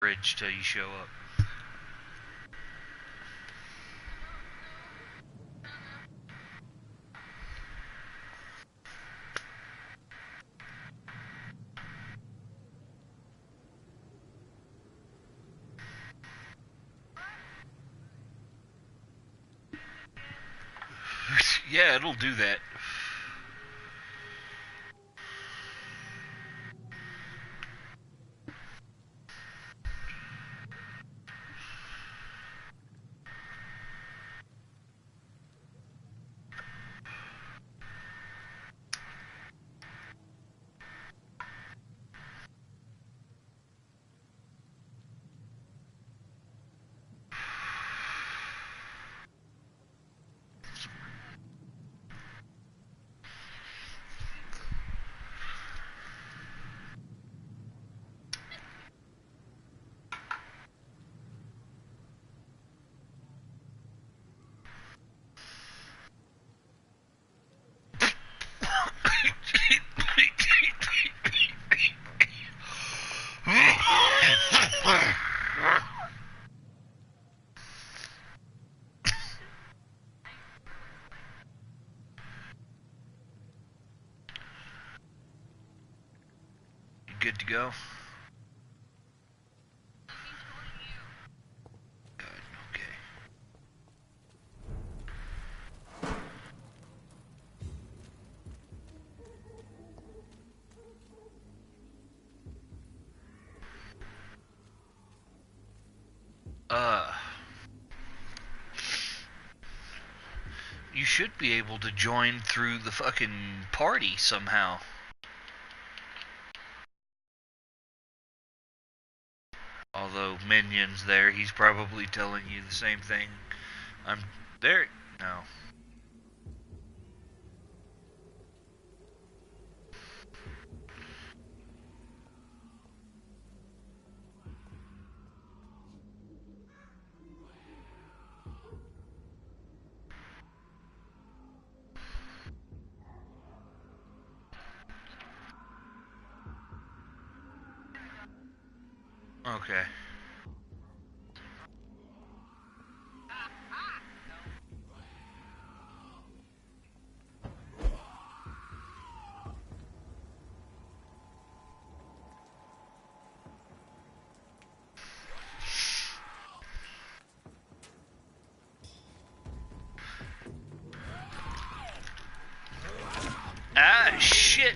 Bridge till you show up. Yeah, it'll do that. Good to go? Good, okay. You should be able to join through the fucking party somehow. Although Minion's there, he's probably telling you the same thing. I'm there. No. Okay. Ah, shit!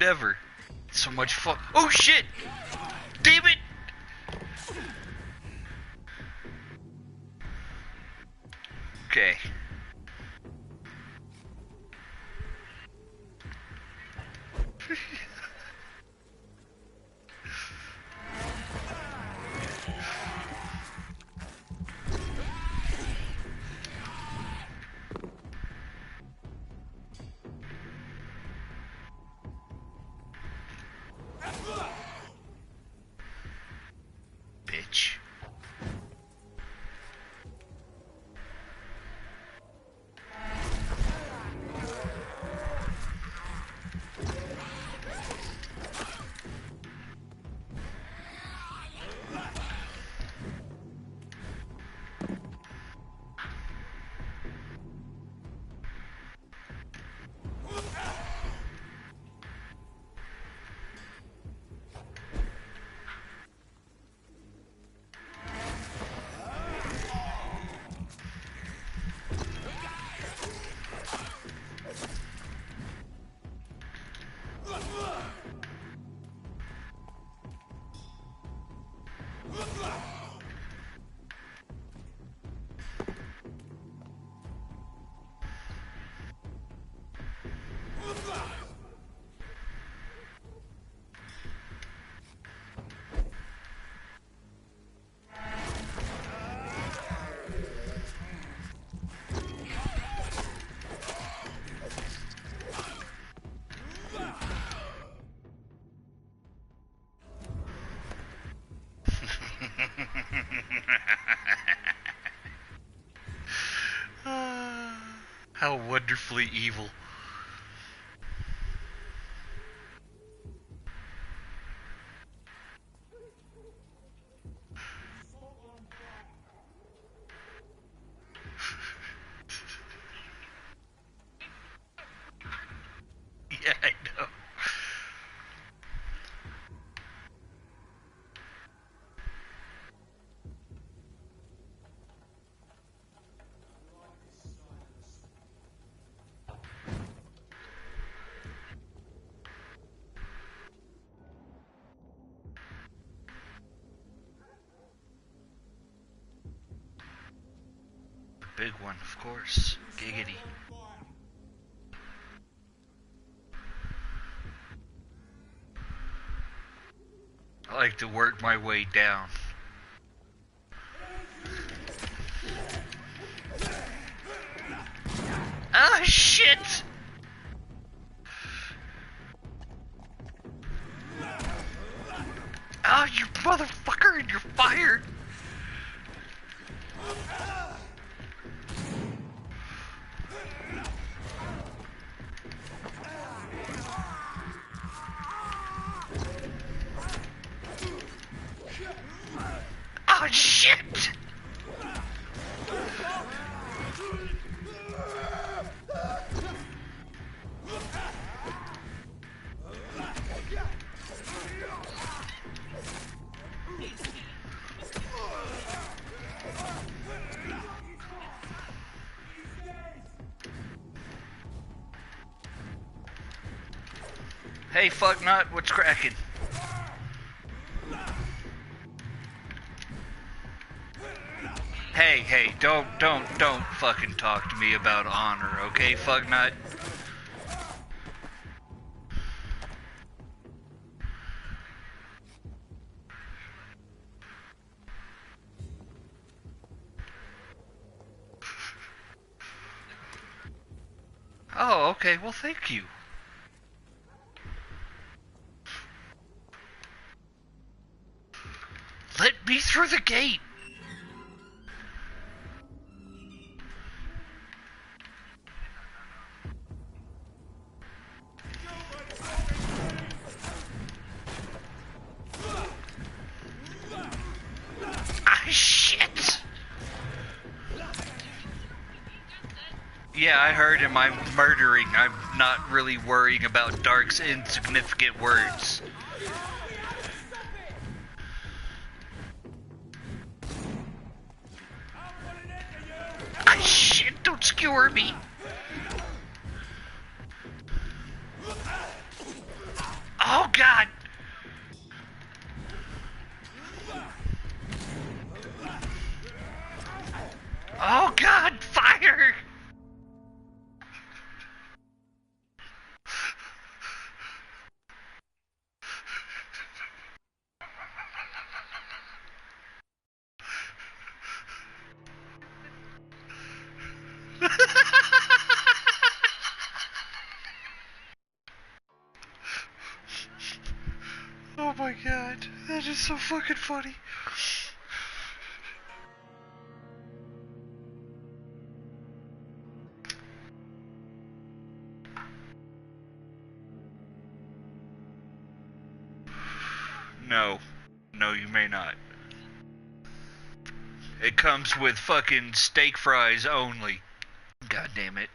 Never. So much fun. Oh shit! Damn it! Okay. Bitch. How wonderfully evil. Yeah, I know. Big one, of course. Giggity. I like to work my way down. Ah, shit! Ah, you motherfucker, and you're fired! Ah, shit! Hey, fucknut, what's cracking? Hey, don't fucking talk to me about honor, okay, fucknut? Oh, okay, well, thank you. Let me through the gate! Ah, shit! Yeah, I heard him. I'm murdering. I'm not really worrying about Dark's insignificant words. Ah, shit! Don't skewer me! Oh, God! Oh, God! Fire! Oh my god, that is so fucking funny. No. No, you may not. It comes with fucking steak fries only. God damn it.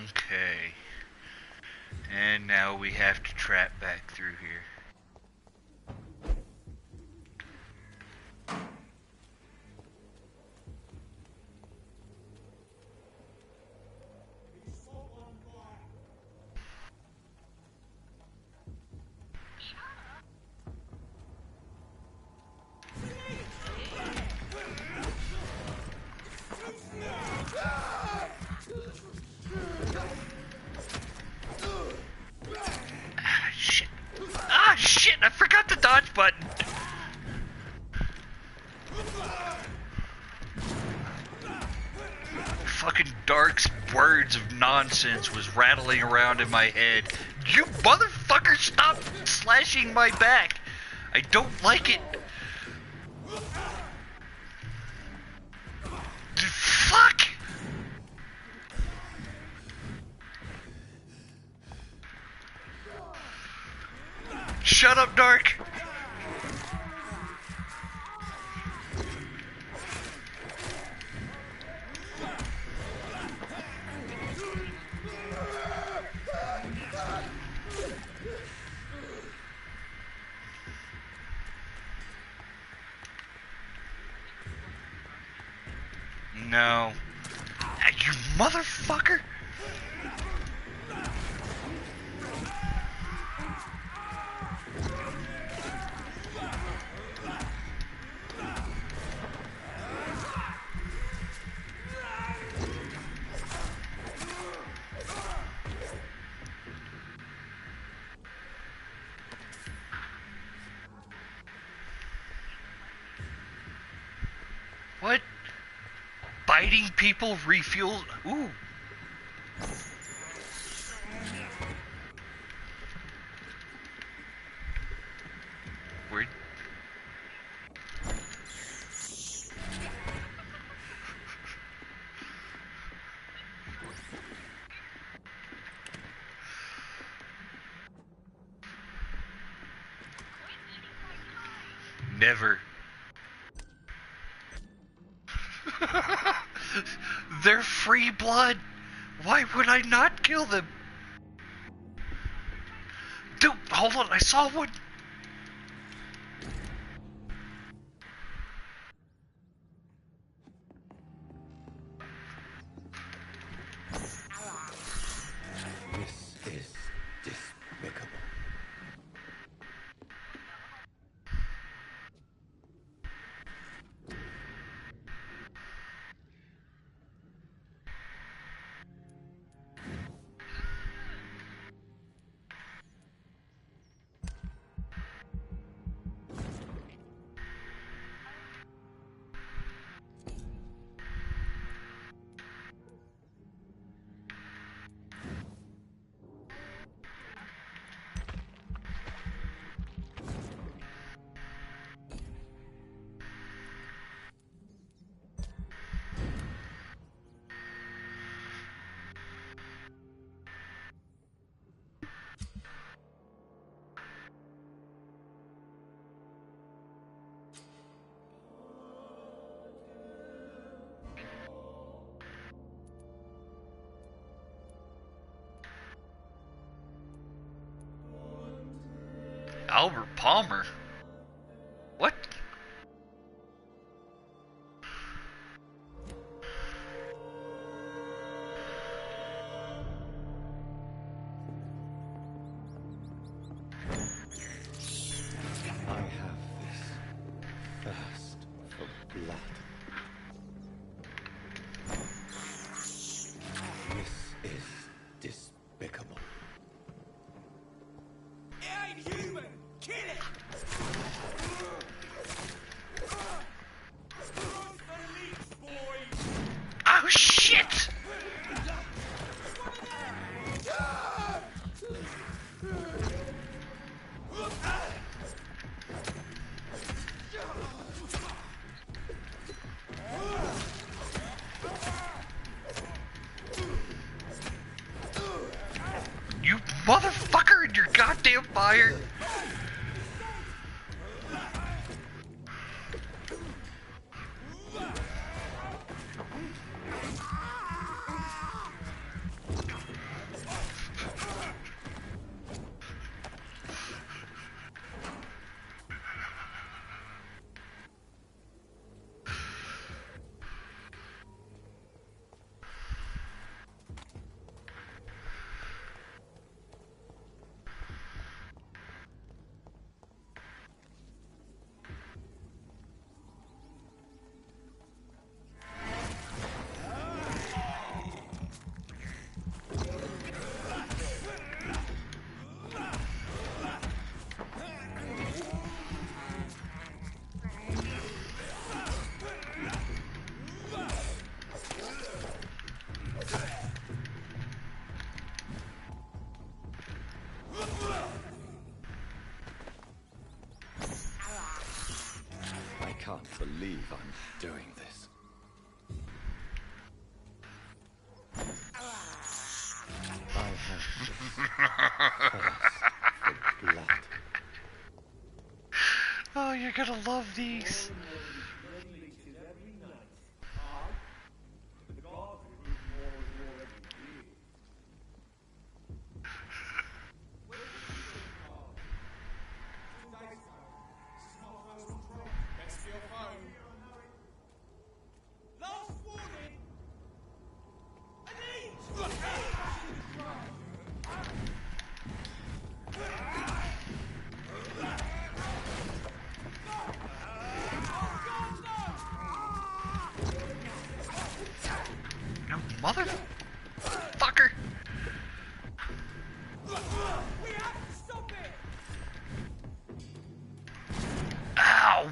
Okay. And now we have to trap back through here. Ah, Dark's words of nonsense was rattling around in my head. You motherfucker, stop slashing my back! I don't like it! Fuck! Shut up, Dark! No. You motherfucker! What? Biting people refuel? Ooh. Where? Never. They're free blood. Why would I not kill them? Dude, hold on, I saw one. This is despicable. Albert Palmer? What? I have this thirst for blood. This is despicable. It ain't human! Kill it! Oh shit! You motherfucker and your goddamn fire! can't believe I'm doing this. I have thirst for blood. Oh, you're gonna love these. No, motherfucker. We have to stop it! Ow.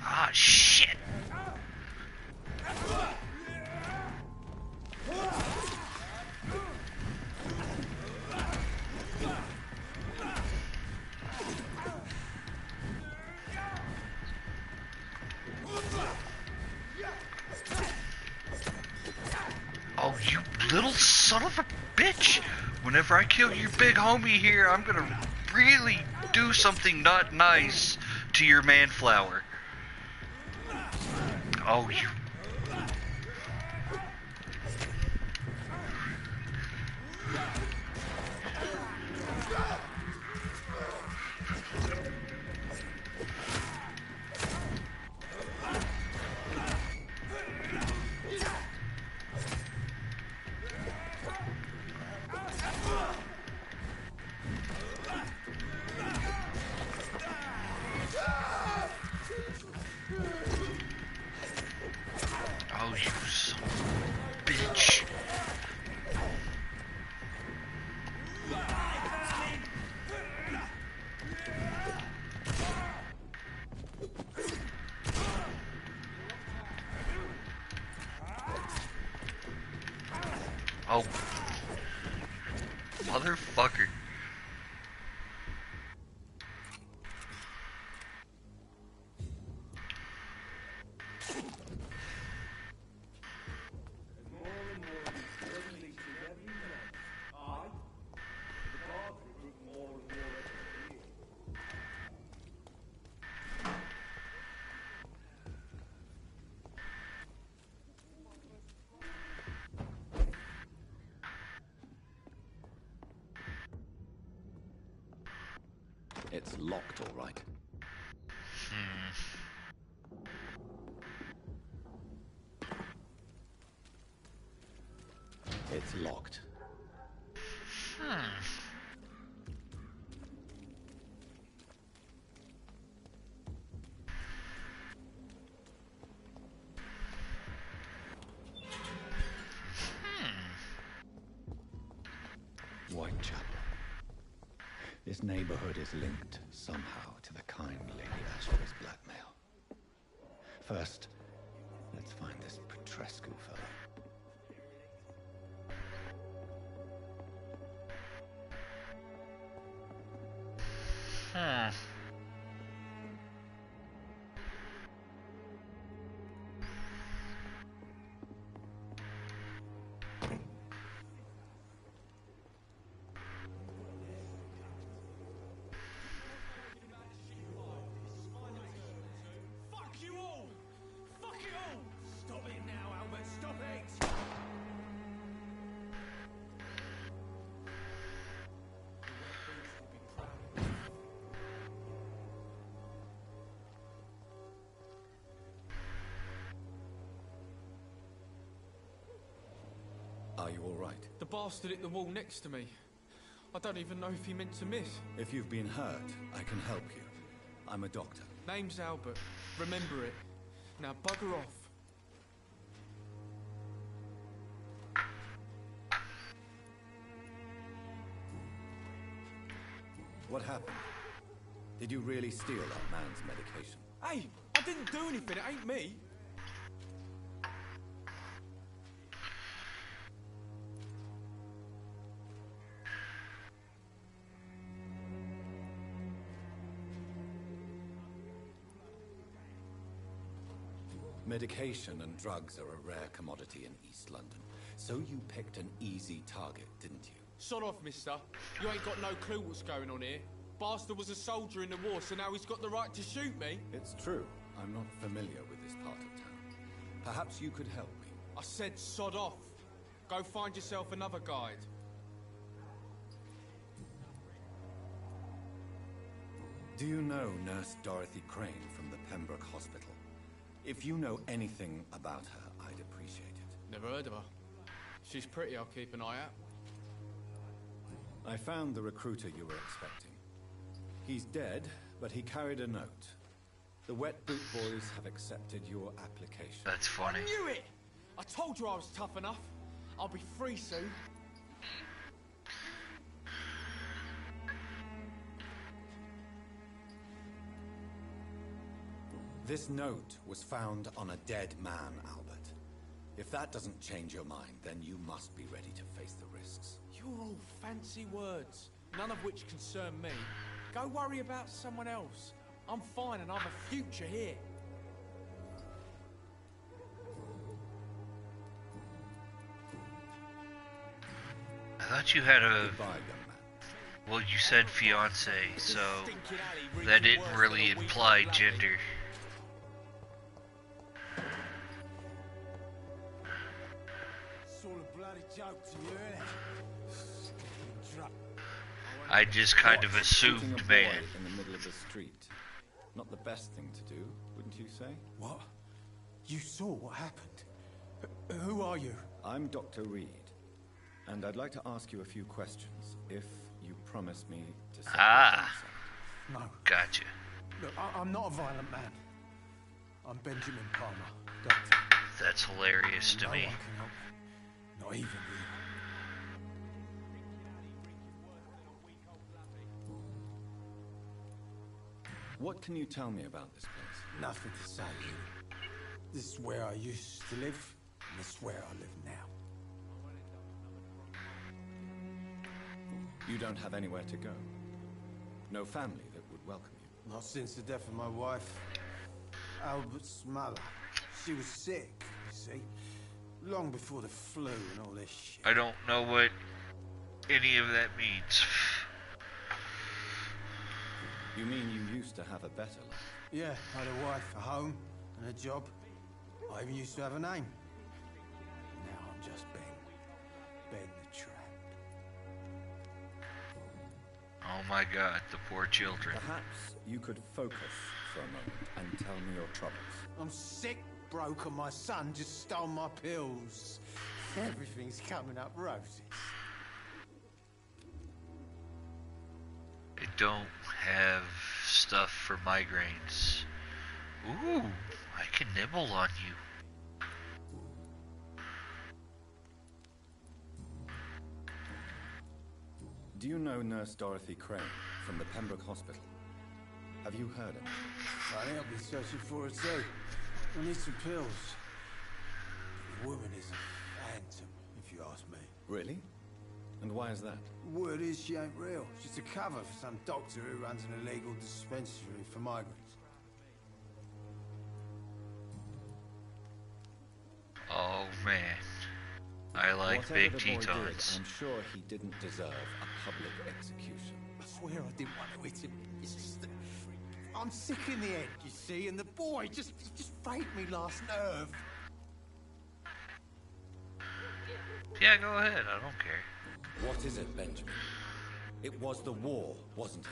Ah, shit. Oh, you little son of a bitch! Whenever I kill your big homie here, I'm gonna really do something not nice to your manflower. Oh, you... Oh, you son of a bitch. Oh. Motherfucker. It's locked, all right. It's locked. Whitechapel. This neighborhood is linked somehow to the kind Lady Ashby's blackmail. First, let's find this Petrescu fellow. Fuck you all! Fuck it all! Stop it now, Albert, stop it! Are you all right? The bastard hit the wall next to me. I don't even know if he meant to miss. If you've been hurt, I can help you. I'm a doctor. Name's Albert. Remember it. Now bugger off. What happened? Did you really steal that man's medication? Hey, I didn't do anything. It ain't me. Medication and drugs are a rare commodity in East London. So you picked an easy target, didn't you? Sod off, mister. You ain't got no clue what's going on here. Bastard was a soldier in the war, so now he's got the right to shoot me. It's true. I'm not familiar with this part of town. Perhaps you could help me. I said sod off. Go find yourself another guide. Do you know Nurse Dorothy Crane from the Pembroke Hospital? If you know anything about her, I'd appreciate it. Never heard of her. She's pretty, I'll keep an eye out. I found the recruiter you were expecting. He's dead, but he carried a note. The Wet Boot Boys have accepted your application. That's funny. I knew it! I told you I was tough enough. I'll be free soon. This note was found on a dead man, Albert. If that doesn't change your mind, then you must be ready to face the risks. You're all fancy words, none of which concern me. Go worry about someone else. I'm fine and I've a future here. I thought you had a... Goodbye, young man. Well, you said fiance, so that didn't really imply gender. It's all a bloody joke to you, innit? I just kind of assumed, Shooting a boy man. in the middle of the street. Not the best thing to do, wouldn't you say? What? You saw what happened? Who are you? I'm Dr. Reed, and I'd like to ask you a few questions, if you promise me to set Ah. the No. Gotcha. Look, I'm not a violent man. I'm Benjamin Palmer, doctor. That's hilarious to No me. one can help me. Not even you. What can you tell me about this place? Nothing to say, really. This is where I used to live, and this is where I live now. You don't have anywhere to go. No family that would welcome you. Not since the death of my wife, Albert's mother. She was sick, you see. Long before the flu and all this shit. I don't know what any of that means. You mean you used to have a better life? Yeah, I had a wife, a home, and a job. I even used to have a name. Now I'm just Ben. Ben the Tramp. Oh my god, the poor children. Perhaps you could focus for a moment and tell me your troubles. I'm sick, broke, and my son just stole my pills. Everything's coming up roses. I don't have stuff for migraines. Ooh, I can nibble on you. Do you know Nurse Dorothy Crane from the Pembroke Hospital? Have you heard of her? Funny, I've been searching for her too. I need some pills. The woman is a phantom, if you ask me. Really? And why is that? Word is she ain't real. She's a cover for some doctor who runs an illegal dispensary for migrants. Oh man. I like Whatever big the boy did, Tetons. I'm sure he didn't deserve a public execution. I swear I didn't want to hit him. It's just that I'm sick in the head, you see, and the boy just frayed me last nerve. Yeah, go ahead, I don't care. What is it, Benjamin? It was the war, wasn't it?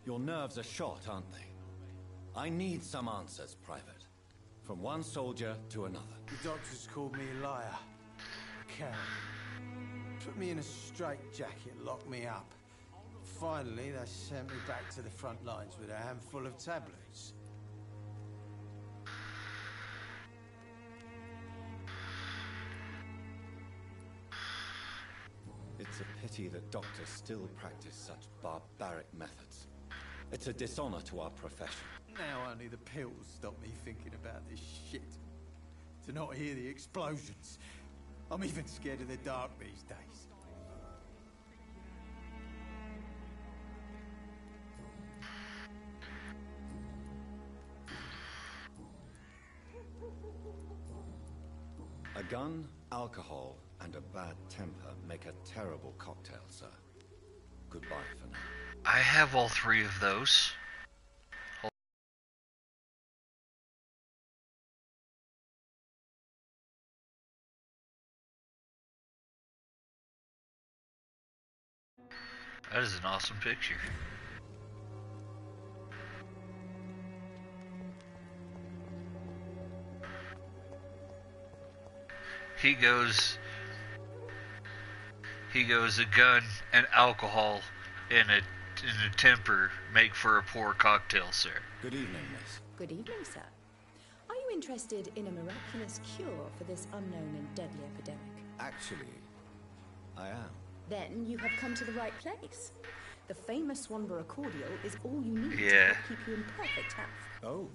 Your nerves are shot, aren't they? I need some answers, Private. From one soldier to another. The doctors called me a liar. A coward. Put me in a straitjacket, locked me up. Finally, they sent me back to the front lines with a handful of tablets. It's a pity that doctors still practice such barbaric methods. It's a dishonor to our profession. Now only the pills stop me thinking about this shit. To not hear the explosions. I'm even scared of the dark these days. A gun, alcohol, and a bad temper make a terrible cocktail, sir. Goodbye for now. I have all three of those. That is an awesome picture. He goes a gun and alcohol and a temper make for a poor cocktail, sir. Good evening, miss. Good evening, sir. Are you interested in a miraculous cure for this unknown and deadly epidemic? Actually, I am. Then you have come to the right place. The famous Swanborough cordial is all you need to Yeah. help keep you in perfect health. Oh.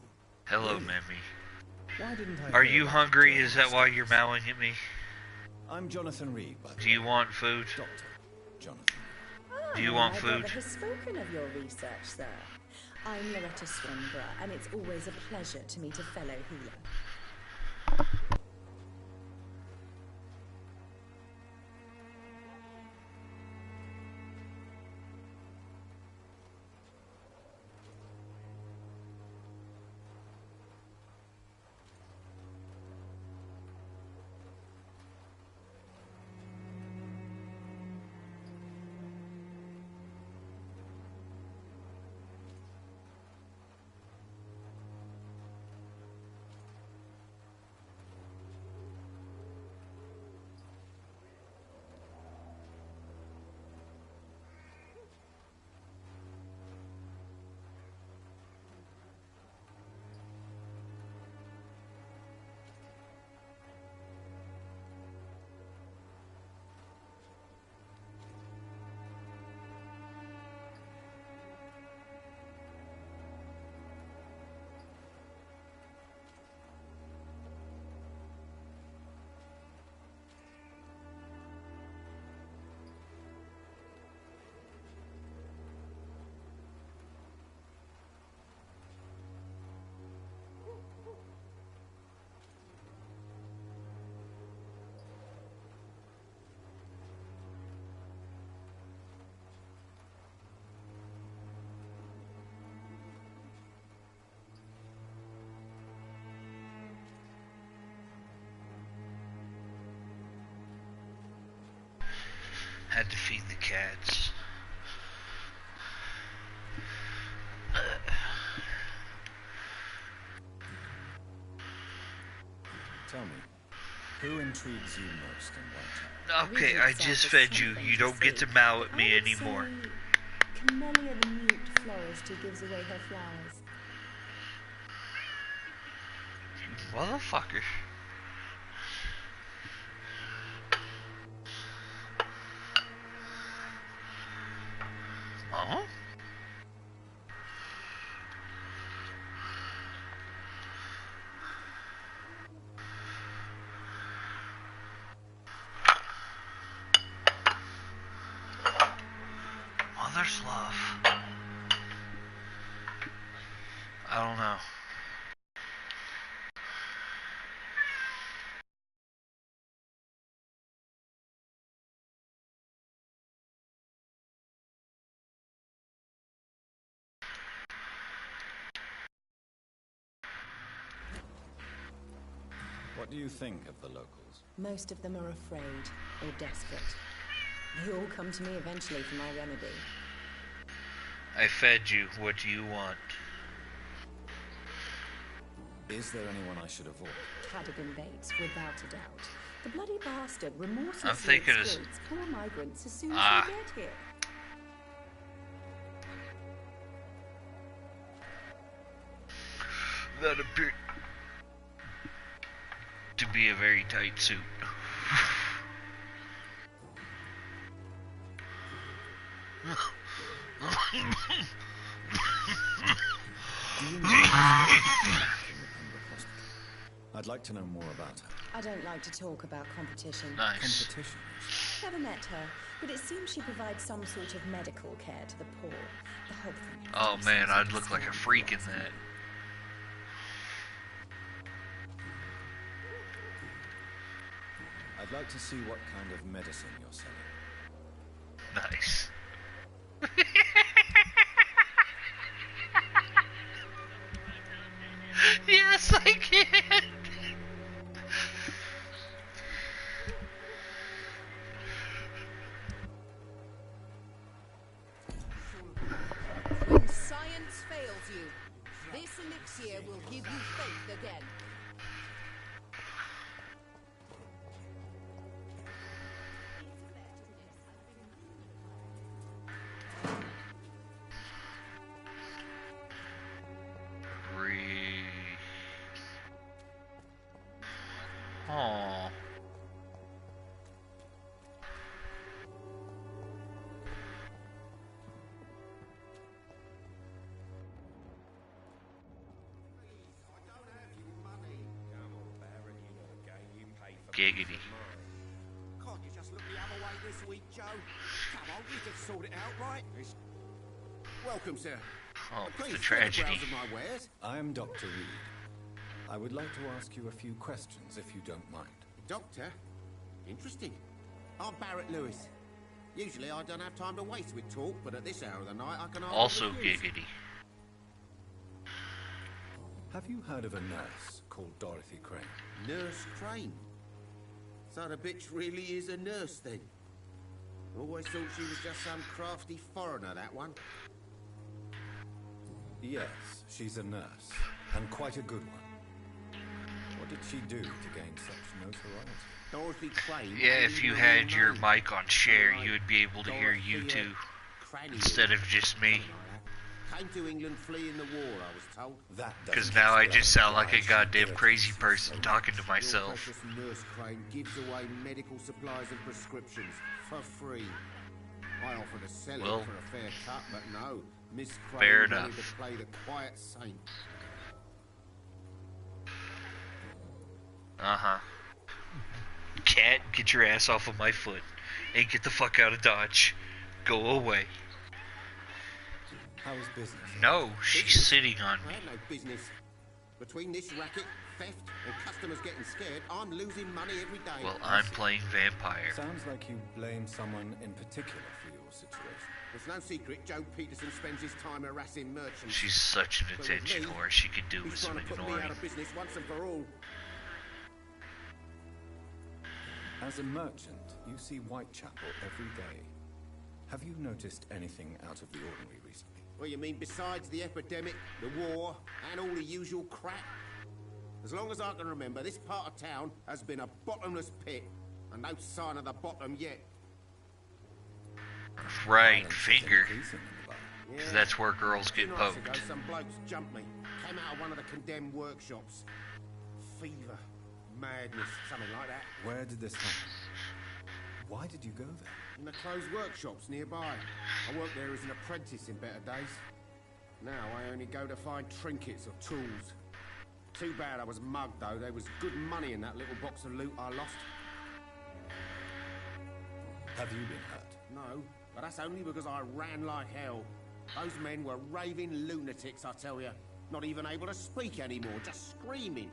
Hello, Really? Memmy. Why didn't I Are hear you about hungry? it? Is that why you're mowing at me? I'm Jonathan Reed, by the Do you way. want food? Doctor Jonathan. Do you want my food? brother has spoken of your research, sir. I'm Loretta Swanborough, and it's always a pleasure to meet a fellow healer. Had to feed the cats. Tell me, who intrigues you most in Whitechapel? Okay, I just fed you. You don't get to mow at me anymore. Camellia the mute florist who gives away her flowers. Motherfucker. Huh? Mother's love. I don't know. What do you think of the locals? Most of them are afraid or desperate. They all come to me eventually for my remedy. I fed you. What do you want? Is there anyone I should avoid? Cadogan Bates, without a doubt. The bloody bastard remorselessly I'm thinking it's- exploits poor migrants as soon as Ah. they get here. That appeared to be a very tight suit. Do you know from the Pembroke Hospital? I'd like to know more about her. I don't like to talk about competition. Nice. Competition? Never met her, but it seems she provides some sort of medical care to the poor. The whole thing. Oh man, I'd look like a freak in that. I'd like to see what kind of medicine you're selling. Nice. Yes, I can. When science fails you, this elixir will give you faith again. Aww. Giggity. Can't you just look the other way this week, Joe? Come on, we can sort it out, right? Welcome, sir. Oh, Please, the tragedy. browse of my wares. I am Dr. Reed. I would like to ask you a few questions, if you don't mind. Doctor? Interesting. I'm Barrett Lewis. Usually I don't have time to waste with talk, but at this hour of the night I can Also refuse. giggity. Have you heard of a nurse called Dorothy Crane? Nurse Crane. So the bitch really is a nurse then? Always thought she was just some crafty foreigner, that one. Yes, she's a nurse, and quite a good one. What did she do to gain such notoriety? Dorothy Crane. Yeah, if you had your mic on share, you would be able to hear you two instead of just me. Came to England fleeing the war, I was told. Because now I just sound like a goddamn crazy person talking to myself. Your precious Nurse Crane gives away medical supplies and prescriptions for free. I offered to sell it Well, for a fair cut, but no. Miss fair Crane wanted enough. to play the quiet saint. Uh-huh. Cat, get your ass off of my foot. And get the fuck out of Dodge. Go away. How is business? No, she's sitting on I me. had no business. Between this racket, theft, and customers getting scared, I'm losing money every day. Well, I'm playing Vampire. Sounds like you blame someone in particular for your situation. It's no secret Joe Peterson spends his time harassing merchants. She's such an But with attention me, whore. She could do with he's some trying to put me ignoring. out of business once and for all. As a merchant, you see Whitechapel every day. Have you noticed anything out of the ordinary recently? Well, you mean besides the epidemic, the war, and all the usual crap? As long as I can remember, this part of town has been a bottomless pit, and no sign of the bottom yet. Right, Violence is finger. increasing in the bar. Because that's where girls get Two nights ago, poked. some blokes jumped me. Came out of one of the condemned workshops. Fever, madness, something like that. Where did this happen? Why did you go there? In the closed workshops nearby. I worked there as an apprentice in better days. Now I only go to find trinkets or tools. Too bad I was mugged though. There was good money in that little box of loot I lost. Have you been hurt? No, but that's only because I ran like hell. Those men were raving lunatics, I tell you. Not even able to speak anymore, just screaming.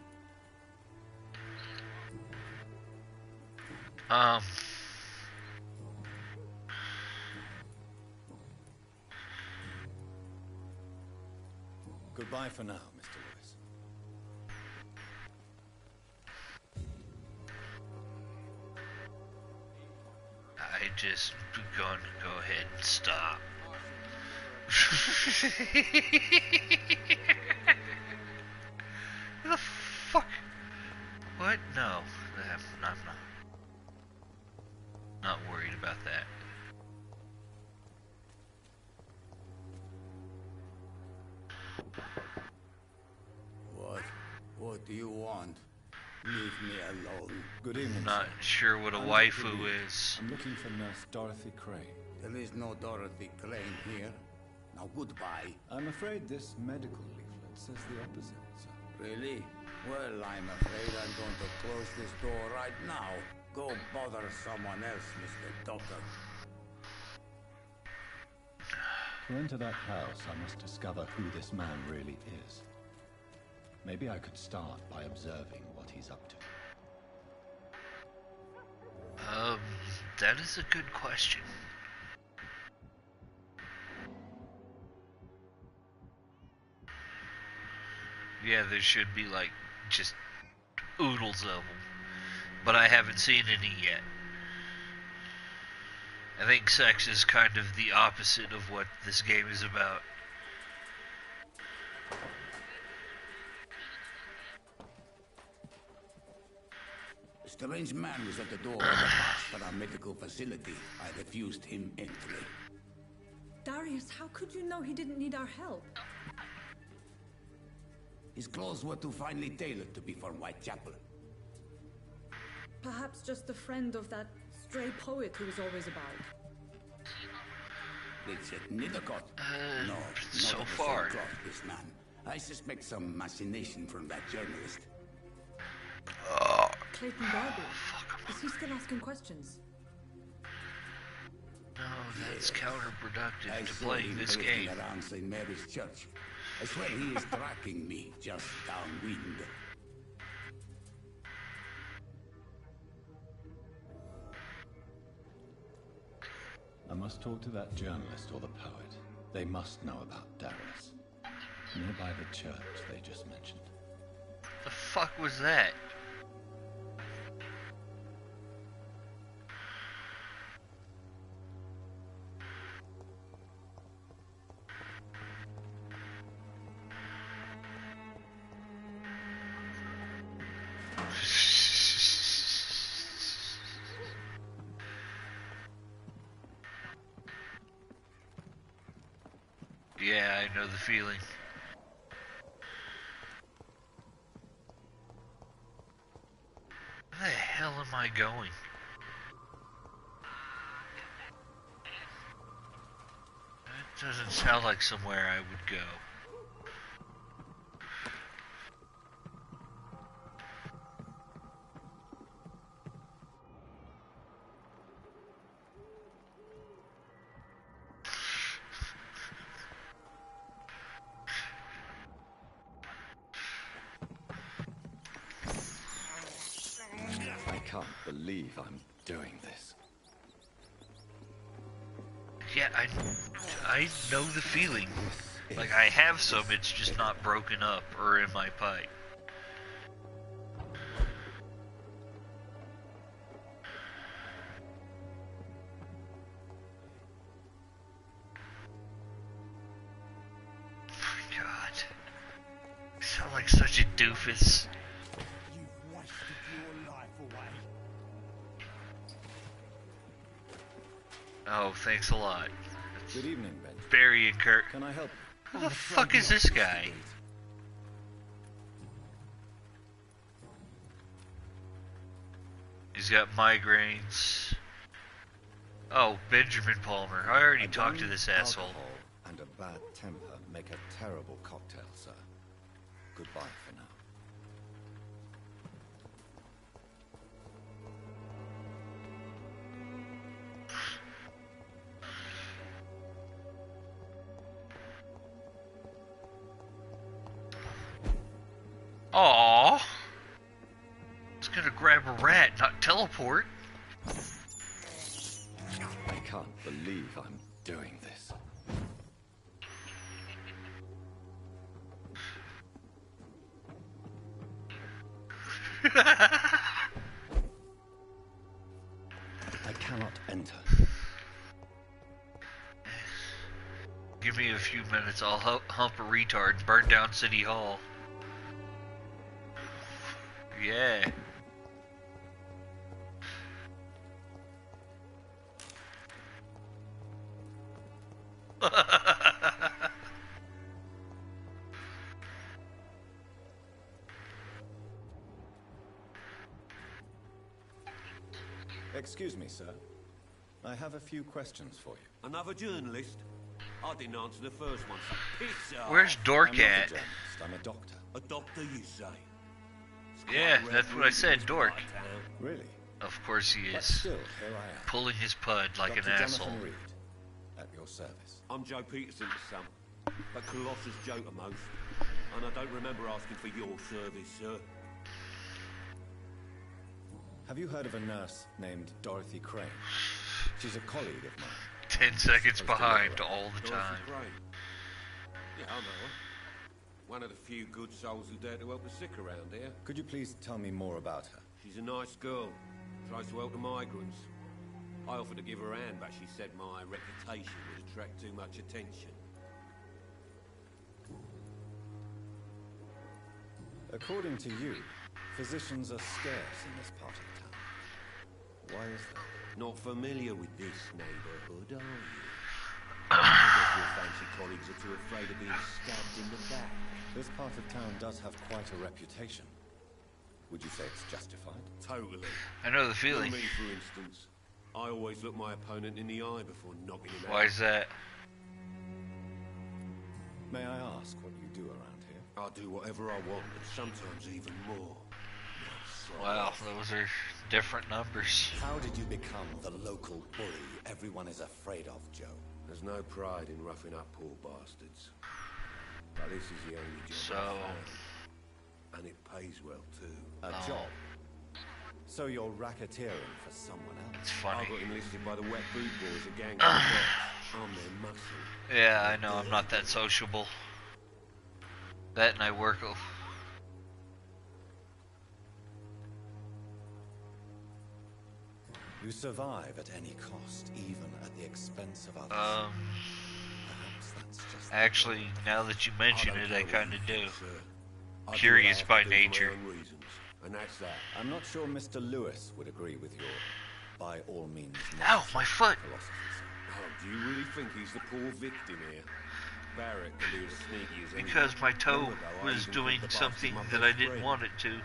Goodbye for now, Mr. Lewis. I just gonna go ahead and stop. Who the fuck? What? No, I'm not worried about that. What do you want? Leave me alone. Good evening, Not sir. sure what a I'm waifu Dr. Reed. is. I'm looking for Nurse Dorothy Crane. There is no Dorothy Crane here. Now goodbye. I'm afraid this medical leaflet says the opposite, sir. Really? Well, I'm afraid I'm going to close this door right now. Go bother someone else, Mr. Doctor. To enter that house, I must discover who this man really is. Maybe I could start by observing what he's up to. Um, that is a good question. Yeah, there should be like just oodles of them, but I haven't seen any yet. I think sex is kind of the opposite of what this game is about. A strange man was at the door of the pass for our medical facility. I refused him entry. Darius, how could you know he didn't need our help? His clothes were too finely tailored to be from Whitechapel. Perhaps just a friend of that stray poet who was always about. Richard Nithercott? No, so not of the far. same cloth, this man. I suspect some machination from that journalist. Clayton Darby. Is he still asking questions? No, that's counterproductive I to saw playing him this drifting game. around St. Mary's Church. I swear he is tracking me just downwind. I must talk to that journalist or the poet. They must know about Darius. Nearby the church they just mentioned. The fuck was that? Yeah, I know the feeling. Where the hell am I going? That doesn't sound like somewhere I would go. I can't believe I'm doing this. Yeah, I know the feeling. Like, I have some, it's just not broken up or in my pipe. God. I sound like such a doofus. You've wasted your life away. Oh, thanks a lot. Good evening, Ben. Barry and Kurt. Can I help? Who the fuck is this guy? He's got migraines. Oh, Benjamin Palmer. I already talked to this asshole. Alcohol and a bad temper make a terrible cocktail, sir. Goodbye for now. Aww. It's gonna grab a rat, not teleport. I can't believe I'm doing this. I cannot enter. Give me a few minutes, I'll hump a retard and burn down City Hall. Yeah. Excuse me, sir. I have a few questions for you. Another journalist? I didn't answer the first one, so piss off. Where's Dork I'm not a at? journalist, I'm a doctor. A doctor, you say? It's quite Yeah, rare that's what I said, in Dork. this part of town. Really? Of course he But is. still, here I am. Pulling his pud like Dr. an asshole. Jonathan Reed, at your service. I'm Joe Peterson's son, but Colossus Joe to most. And I don't remember asking for your service, sir. Have you heard of a nurse named Dorothy Crane? She's a colleague of mine. 10 seconds behind all the time. Yeah, I know her. One of the few good souls who dare to help the sick around here. Could you please tell me more about her? She's a nice girl. Tries to help the migrants. I offered to give her a hand, but she said my reputation would attract too much attention. According to you, physicians are scarce in this part of town. Why is that? Not familiar with this neighborhood, are you? I guess your fancy colleagues are too afraid of being stabbed in the back. This part of town does have quite a reputation. Would you say it's justified? Totally. I know the feeling. Me, for instance. I always look my opponent in the eye before knocking him out. Why is that? May I ask what you do around here? I do whatever I want, and sometimes even more. Wow, those are different numbers. How did you become the local bully everyone is afraid of, Joe? There's no pride in roughing up poor bastards. But this is the only job So... I've found. And it pays well, too. A job? So you're racketeering for someone else? It's funny. I got enlisted by the Wet Boot Boys, a gang of cops. I'm their muscle. Yeah, I know, I'm not that sociable. That and I work a... You survive at any cost, even at the expense of others. Perhaps that's just... Actually, now that you mention it, I kinda do. I Curious do what I by have to do for my nature. own reasons, and that's that. I'm not sure Mr. Lewis would agree with your, by all means, Ow, my foot! philosophy, sir. Oh, do you really think he's the poor victim here? Barrett can be as sneaky as anyone. Because my toe Long ago, I was even doing called the bastard something my that I best didn't friend. want it to.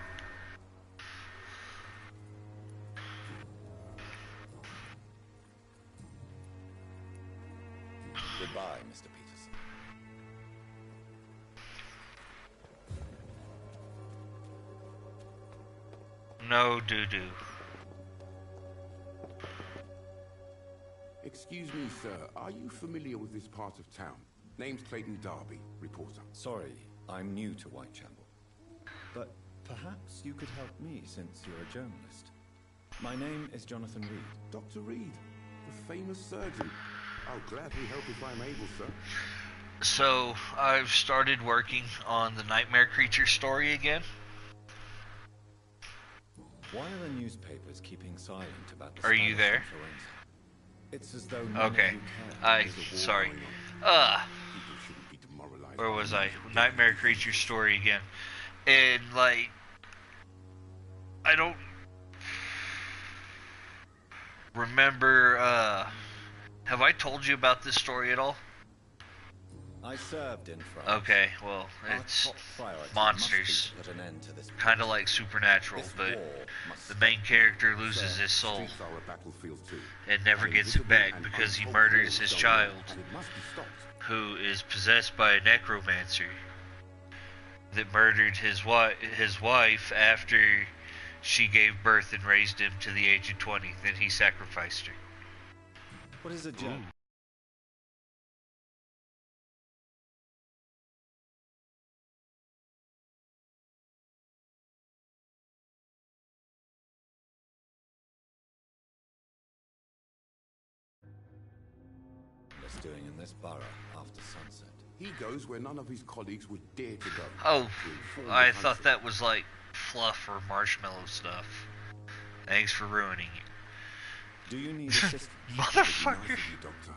Goodbye, Mr. Peterson. No doo-doo. Excuse me, sir. Are you familiar with this part of town? Name's Clayton Darby, reporter. Sorry, I'm new to Whitechapel. But perhaps you could help me since you're a journalist. My name is Jonathan Reed. Dr. Reed, the famous surgeon. I'll gladly help if I'm able, sir. So, I've started working on the Nightmare Creature story again. Why are the newspapers keeping silent about the Are you Spanish there? influenza? It's as though none Okay. of you care. Sorry. People shouldn't be demoralized. Where was I? Nightmare Creature story again. And, like... I don't... remember, have I told you about this story at all? I served in France. Okay, well, Our it's top priority monsters. must be to put an end to this Kind of like Supernatural, This but war must the stop. main character loses Sir, his soul streets are a battlefield too. and never An gets it invisible back and because he untold murders war his is child, going on, and it must be stopped. who is possessed by a necromancer that murdered his wife after she gave birth and raised him to the age of 20. Then he sacrificed her. What is a joke? Doing in this borough after sunset. He goes where none of his colleagues would dare to go. Oh, to inform the I country. thought that was like fluff or marshmallow stuff. Thanks for ruining it. Do you need assistance? It'd be nice Motherfucker. of you, Doctor.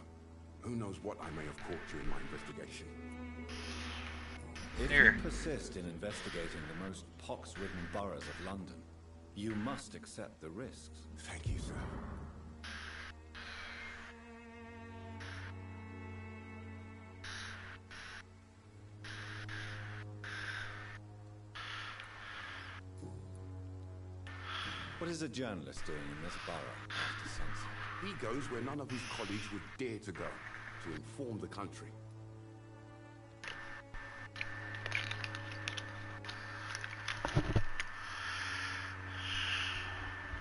Who knows what I may have caught you in my investigation. If Here. you persist in investigating the most pox-ridden boroughs of London, you must accept the risks. Thank you, sir. What is a journalist doing in this borough after sunset? He goes where none of his colleagues would dare to go, to inform the country.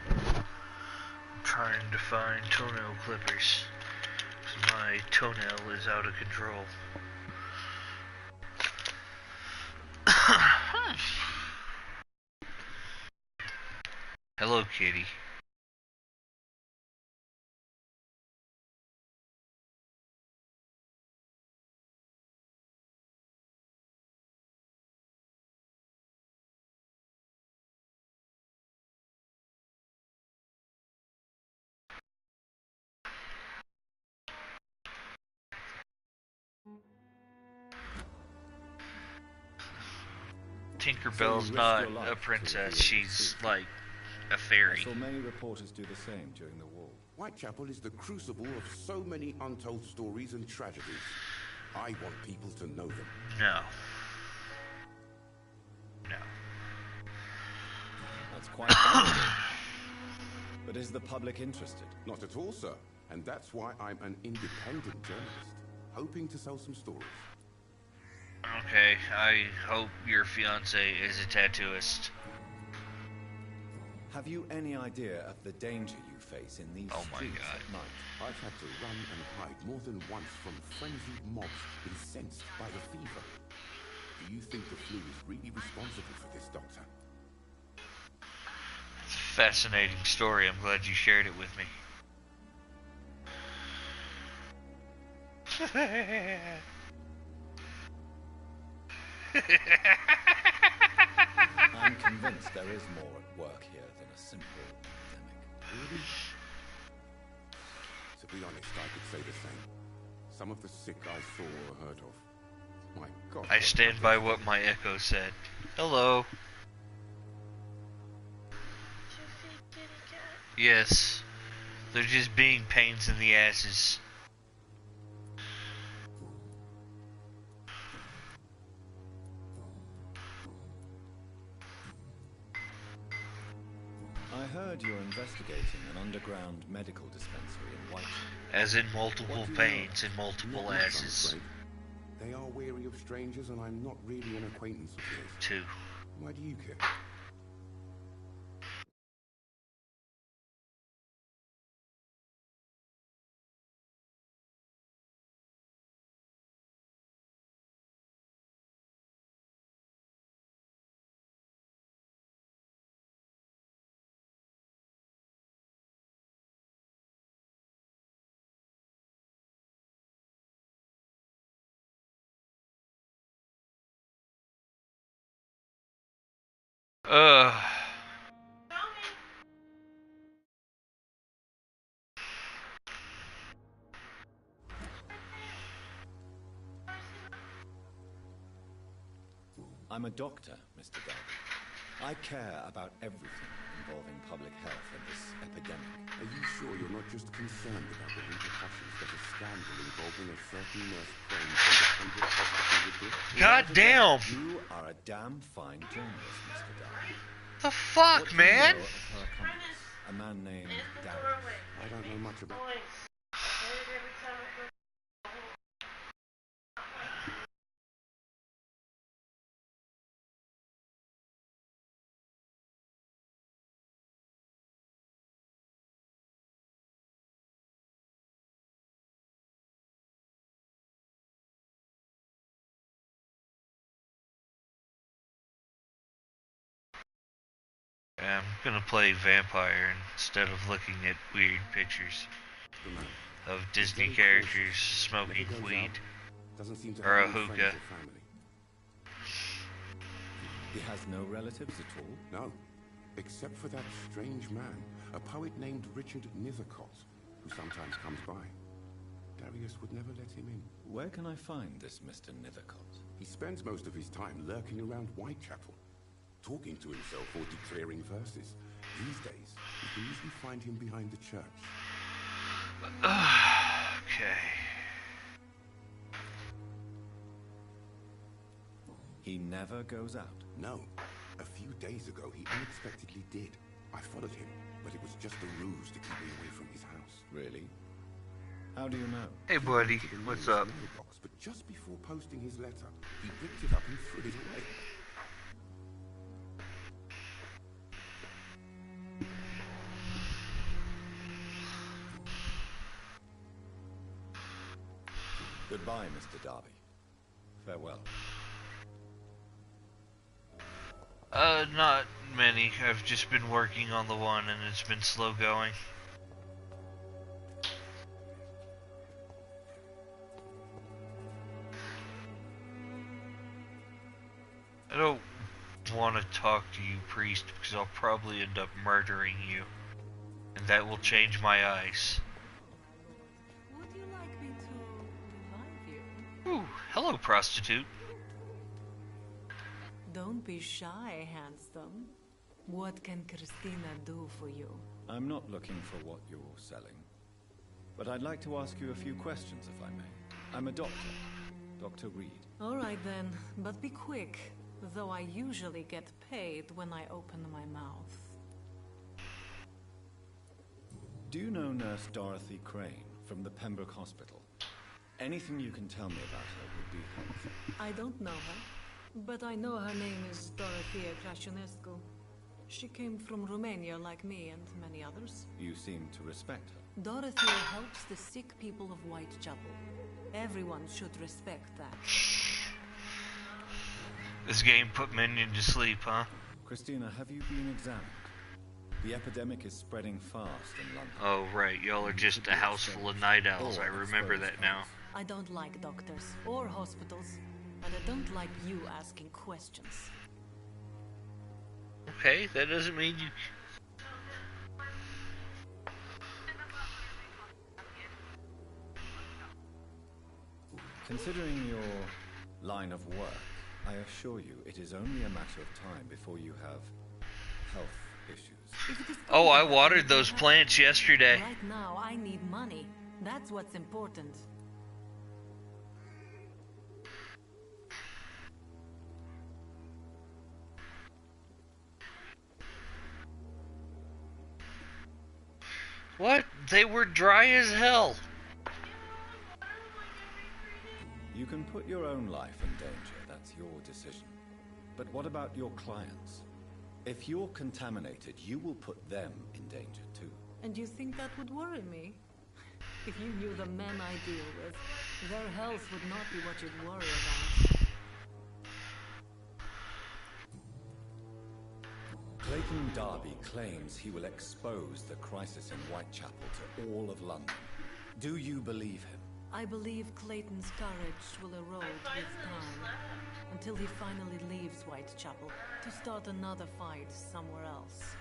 I'm trying to find toenail clippers. 'Cause my toenail is out of control. Hello, kitty. Tinkerbell's not a princess, she's like a I fairy. saw many reporters do the same during the war. Whitechapel is the crucible of so many untold stories and tragedies. I want people to know them. No. No. That's quite valuable. But is the public interested? Not at all, sir. And that's why I'm an independent journalist, hoping to sell some stories. Okay, I hope your fiance is a tattooist. Have you any idea of the danger you face in these Oh my streets God. at night? I've had to run and hide more than once from frenzied mobs incensed by the fever. Do you think the flu is really responsible for this, Doctor? It's a fascinating story. I'm glad you shared it with me. I'm convinced there is more at work here than a simple epidemic. Really? To be honest, I could say the same. Some of the sick I saw or heard of. My God. I stand by what my echo said. Hello. Yes. They're just being pains in the asses. I heard you're investigating an underground medical dispensary in Whitechapel. As in multiple What do you pains know? and multiple Not much, I'm asses. afraid. They are wary of strangers, and I'm not really an acquaintance of yours. Two. Why do you care? Ugh. I'm a doctor, Mr. Darby. I care about everything involving public health in this epidemic. Are you sure you're not just concerned about the repercussions that a scandal involving a certain nurse prone from the 100th hospital would do? God damn. You are a damn fine journalist, Mr. Darby. The fuck, What do you man? know of her accomplice, a man named Darby? I don't know much about... I'm gonna play Vampyr instead of looking at weird pictures of Disney characters smoking weed. Doesn't seem to Or have a any friends hookah. or family. He has no relatives at all? No, except for that strange man, a poet named Richard Nithercott, who sometimes comes by. Darius would never let him in. Where can I find this Mr. Nithercott? He spends most of his time lurking around Whitechapel, talking to himself or declaring verses. These days, you can easily find him behind the church. Okay. He never goes out. No. A few days ago, he unexpectedly did. I followed him, but it was just a ruse to keep me away from his house. Really? How do you know? Hey, buddy. To the What's nearest up? mailbox, but just before posting his letter, he picked it up and threw it away. Goodbye, Mr. Darby. Farewell. many. I've just been working on the one and it's been slow going. I don't want to talk to you, priest, because I'll probably end up murdering you. And that will change my eyes. Would you like me to revive you? Ooh, hello, prostitute. Don't be shy, handsome. What can Christina do for you? I'm not looking for what you're selling. But I'd like to ask you a few questions, if I may. I'm a doctor. Dr. Reed. All right then, but be quick. Though I usually get paid when I open my mouth. Do you know Nurse Dorothy Crane from the Pembroke Hospital? Anything you can tell me about her would be helpful. I don't know her, but I know her name is Dorothea Crasionescu. She came from Romania like me and many others. You seem to respect her. Dorothea helps the sick people of Whitechapel. Everyone should respect that. This game put Minion to sleep, huh? Christina, have you been examined? The epidemic is spreading fast in London. Oh, right. Y'all are just a house full of night owls. I remember that now. I don't like doctors or hospitals, and I don't like you asking questions. Okay, that doesn't mean you... Considering your line of work, I assure you it is only a matter of time before you have health issues. Oh, I watered those plants yesterday. Right now, I need money. That's what's important. What? They were dry as hell. You can put your own life in danger, that's your decision. But what about your clients? If you're contaminated, you will put them in danger too. And you think that would worry me? If you knew the men I deal with, their health would not be what you'd worry about. Clayton Darby claims he will expose the crisis in Whitechapel to all of London. Do you believe him? I believe Clayton's courage will erode with time, until he finally leaves Whitechapel to start another fight somewhere else.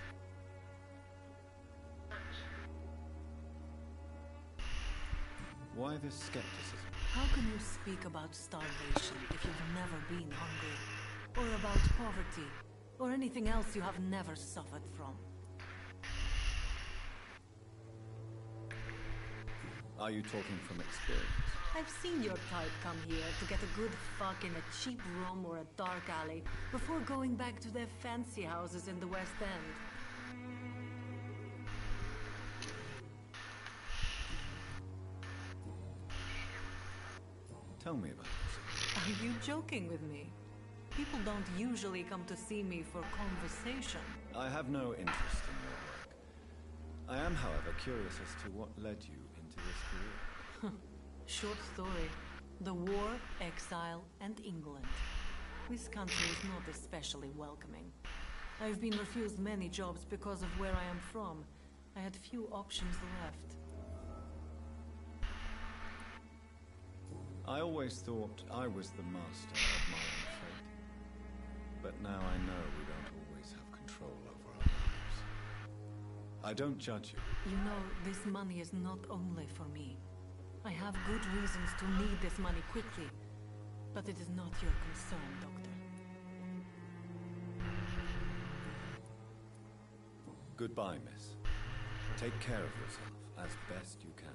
Why this skepticism? How can you speak about starvation if you've never been hungry? Or about poverty? Or anything else you have never suffered from? Are you talking from experience? I've seen your type come here to get a good fuck in a cheap room or a dark alley before going back to their fancy houses in the West End. Tell me about this. Are you joking with me? People don't usually come to see me for conversation. I have no interest in your work. I am, however, curious as to what led you into this career. Short story. The war, exile, and England. This country is not especially welcoming. I've been refused many jobs because of where I am from. I had few options left. I always thought I was the master of my own fate. But now I know we don't always have control over our lives. I don't judge you. You know, this money is not only for me. I have good reasons to need this money quickly, but it is not your concern, Doctor. Goodbye, miss. Take care of yourself as best you can.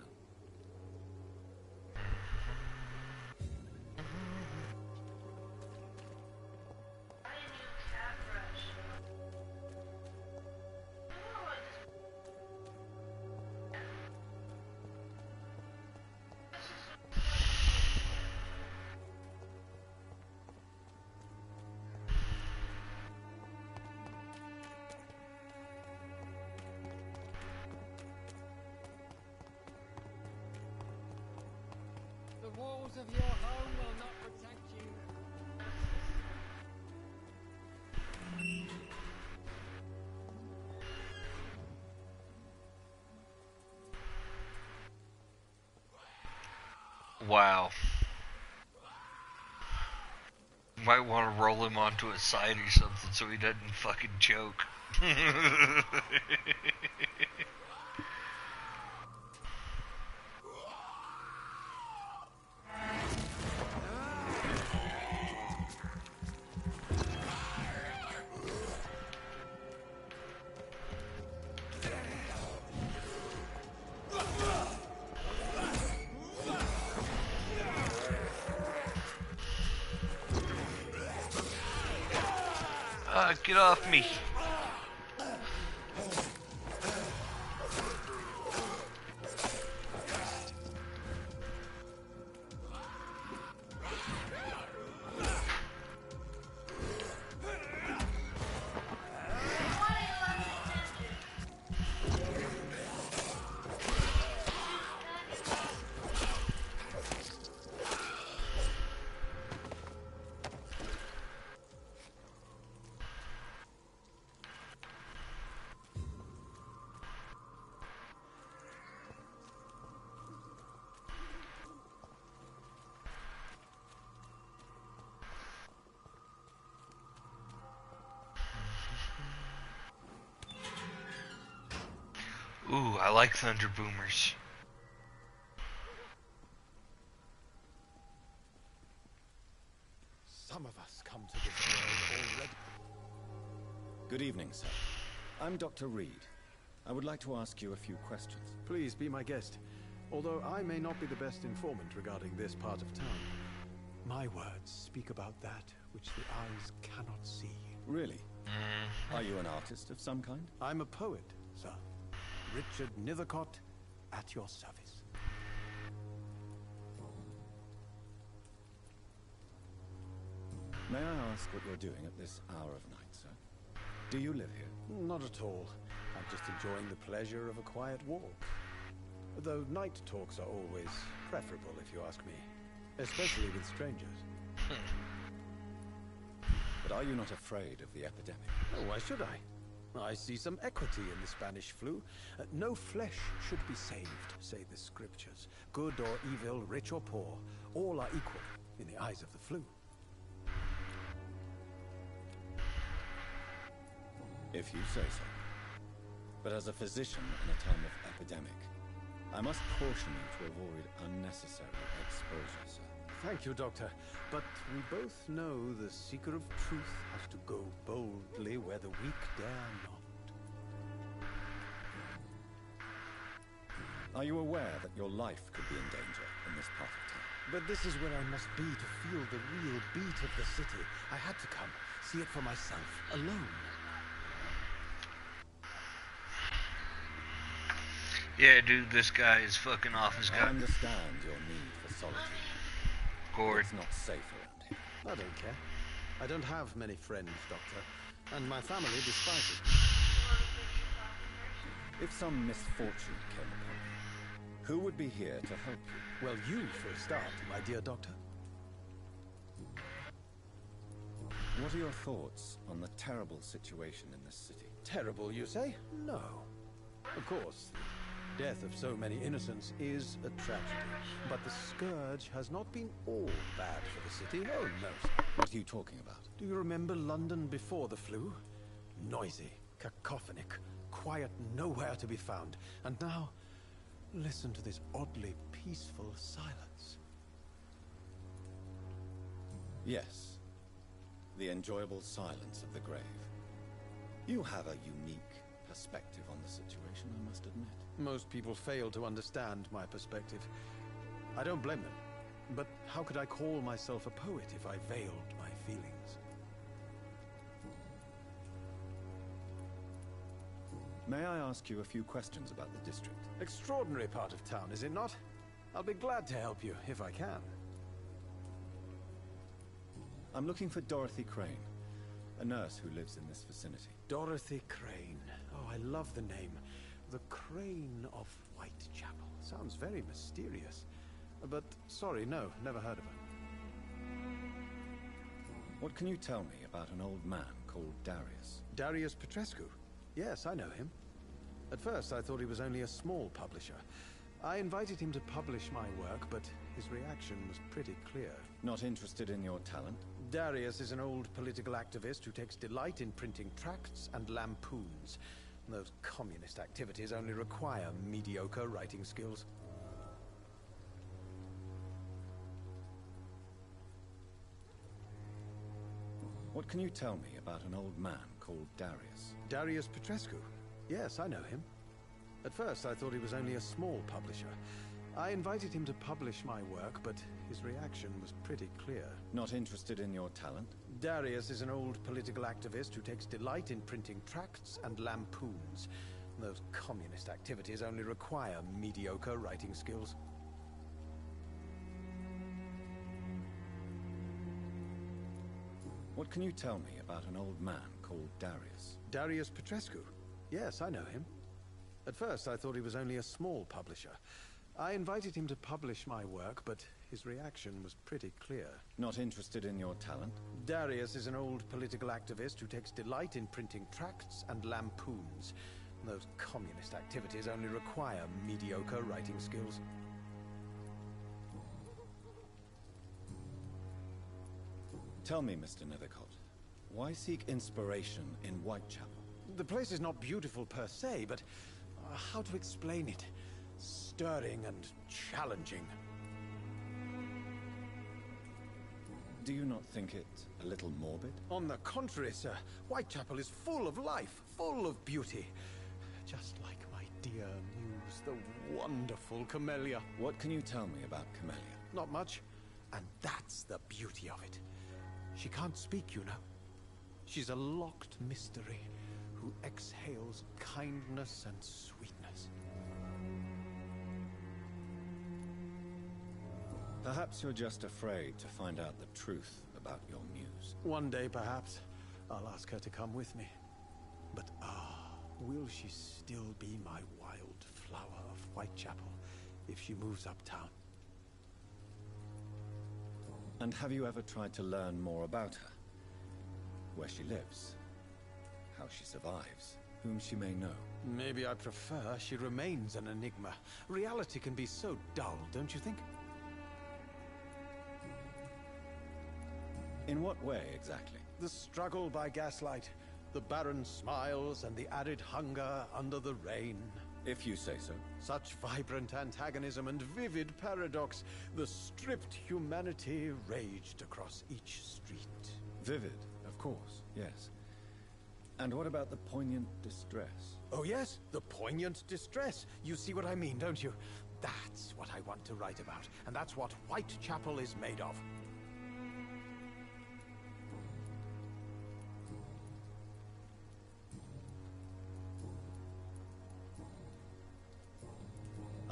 The walls of your home will not protect you. Wow. Might want to roll him onto his side or something so he doesn't fucking choke. Get off me. Ooh, I like thunder boomers. Some of us come to this world already. Good evening, sir. I'm Dr. Reed. I would like to ask you a few questions. Please be my guest. Although I may not be the best informant regarding this part of town, my words speak about that which the eyes cannot see. Really? Are you an artist of some kind? I'm a poet, sir. Richard Nethercott, at your service. May I ask what you're doing at this hour of night, sir? Do you live here? Not at all. I'm just enjoying the pleasure of a quiet walk. Though night talks are always preferable, if you ask me. Especially with strangers. But are you not afraid of the epidemic? Oh, why should I? I see some equity in the Spanish flu. No flesh should be saved, say the scriptures. Good or evil, rich or poor, all are equal in the eyes of the flu. If you say so. But as a physician in a time of epidemic, I must caution you to avoid unnecessary exposure, sir. Thank you, Doctor. But we both know the seeker of truth has to go boldly where the weak dare not. Are you aware that your life could be in danger in this part of town? But this is where I must be to feel the real beat of the city. I had to come, see it for myself, alone. Yeah, dude, this guy is fucking off his I gut. understand your need for solitude. Gord. It's not safe around here. I don't care. I don't have many friends, Doctor. And my family despises me. If some misfortune came upon you, who would be here to help you? Well, you for a start, my dear Doctor. What are your thoughts on the terrible situation in this city? Terrible, you say? No. Of course, the death of so many innocents is a tragedy. But the scourge has not been all bad for the city. Oh, no, sir. What are you talking about? Do you remember London before the flu? Noisy, cacophonic, quiet nowhere to be found. And now, listen to this oddly peaceful silence. Yes. The enjoyable silence of the grave. You have a unique perspective on the situation, I must admit. Most people fail to understand my perspective. I don't blame them. But how could I call myself a poet if I veiled my feelings? May I ask you a few questions about the district? Extraordinary part of town, is it not? I'll be glad to help you, if I can. I'm looking for Dorothy Crane, a nurse who lives in this vicinity. Dorothy Crane. Oh, I love the name. The Crane of Whitechapel. Sounds very mysterious. But, sorry, no, never heard of her. What can you tell me about an old man called Darius? Darius Petrescu? Yes, I know him. At first, I thought he was only a small publisher. I invited him to publish my work, but his reaction was pretty clear. Not interested in your talent? Darius is an old political activist who takes delight in printing tracts and lampoons. Those communist activities only require mediocre writing skills. What can you tell me about an old man called Darius? Darius Petrescu? Yes, I know him. At first, I thought he was only a small publisher. I invited him to publish my work, but his reaction was pretty clear. Not interested in your talent? Darius is an old political activist who takes delight in printing tracts and lampoons. Those communist activities only require mediocre writing skills. What can you tell me about an old man called Darius? Darius Petrescu? Yes, I know him. At first, I thought he was only a small publisher. I invited him to publish my work, but his reaction was pretty clear. Not interested in your talent? Darius is an old political activist who takes delight in printing tracts and lampoons. Those communist activities only require mediocre writing skills. Tell me, Mr. Nethercott, why seek inspiration in Whitechapel? The place is not beautiful per se, but how to explain it? Stirring and challenging. Do you not think it a little morbid? On the contrary, sir. Whitechapel is full of life, full of beauty. Just like my dear muse, the wonderful Camellia. What can you tell me about Camellia? Not much. And that's the beauty of it. She can't speak, you know. She's a locked mystery who exhales kindness and sweetness. Perhaps you're just afraid to find out the truth about your muse. One day, perhaps, I'll ask her to come with me. But will she still be my wild flower of Whitechapel if she moves uptown? And have you ever tried to learn more about her? Where she lives? How she survives? Whom she may know? Maybe I prefer she remains an enigma. Reality can be so dull, don't you think? In what way, exactly? The struggle by gaslight, the barren smiles and the added hunger under the rain. If you say so. Such vibrant antagonism and vivid paradox. The stripped humanity raged across each street. Vivid, of course, yes. And what about the poignant distress? Oh yes, the poignant distress. You see what I mean, don't you? That's what I want to write about, and that's what Whitechapel is made of.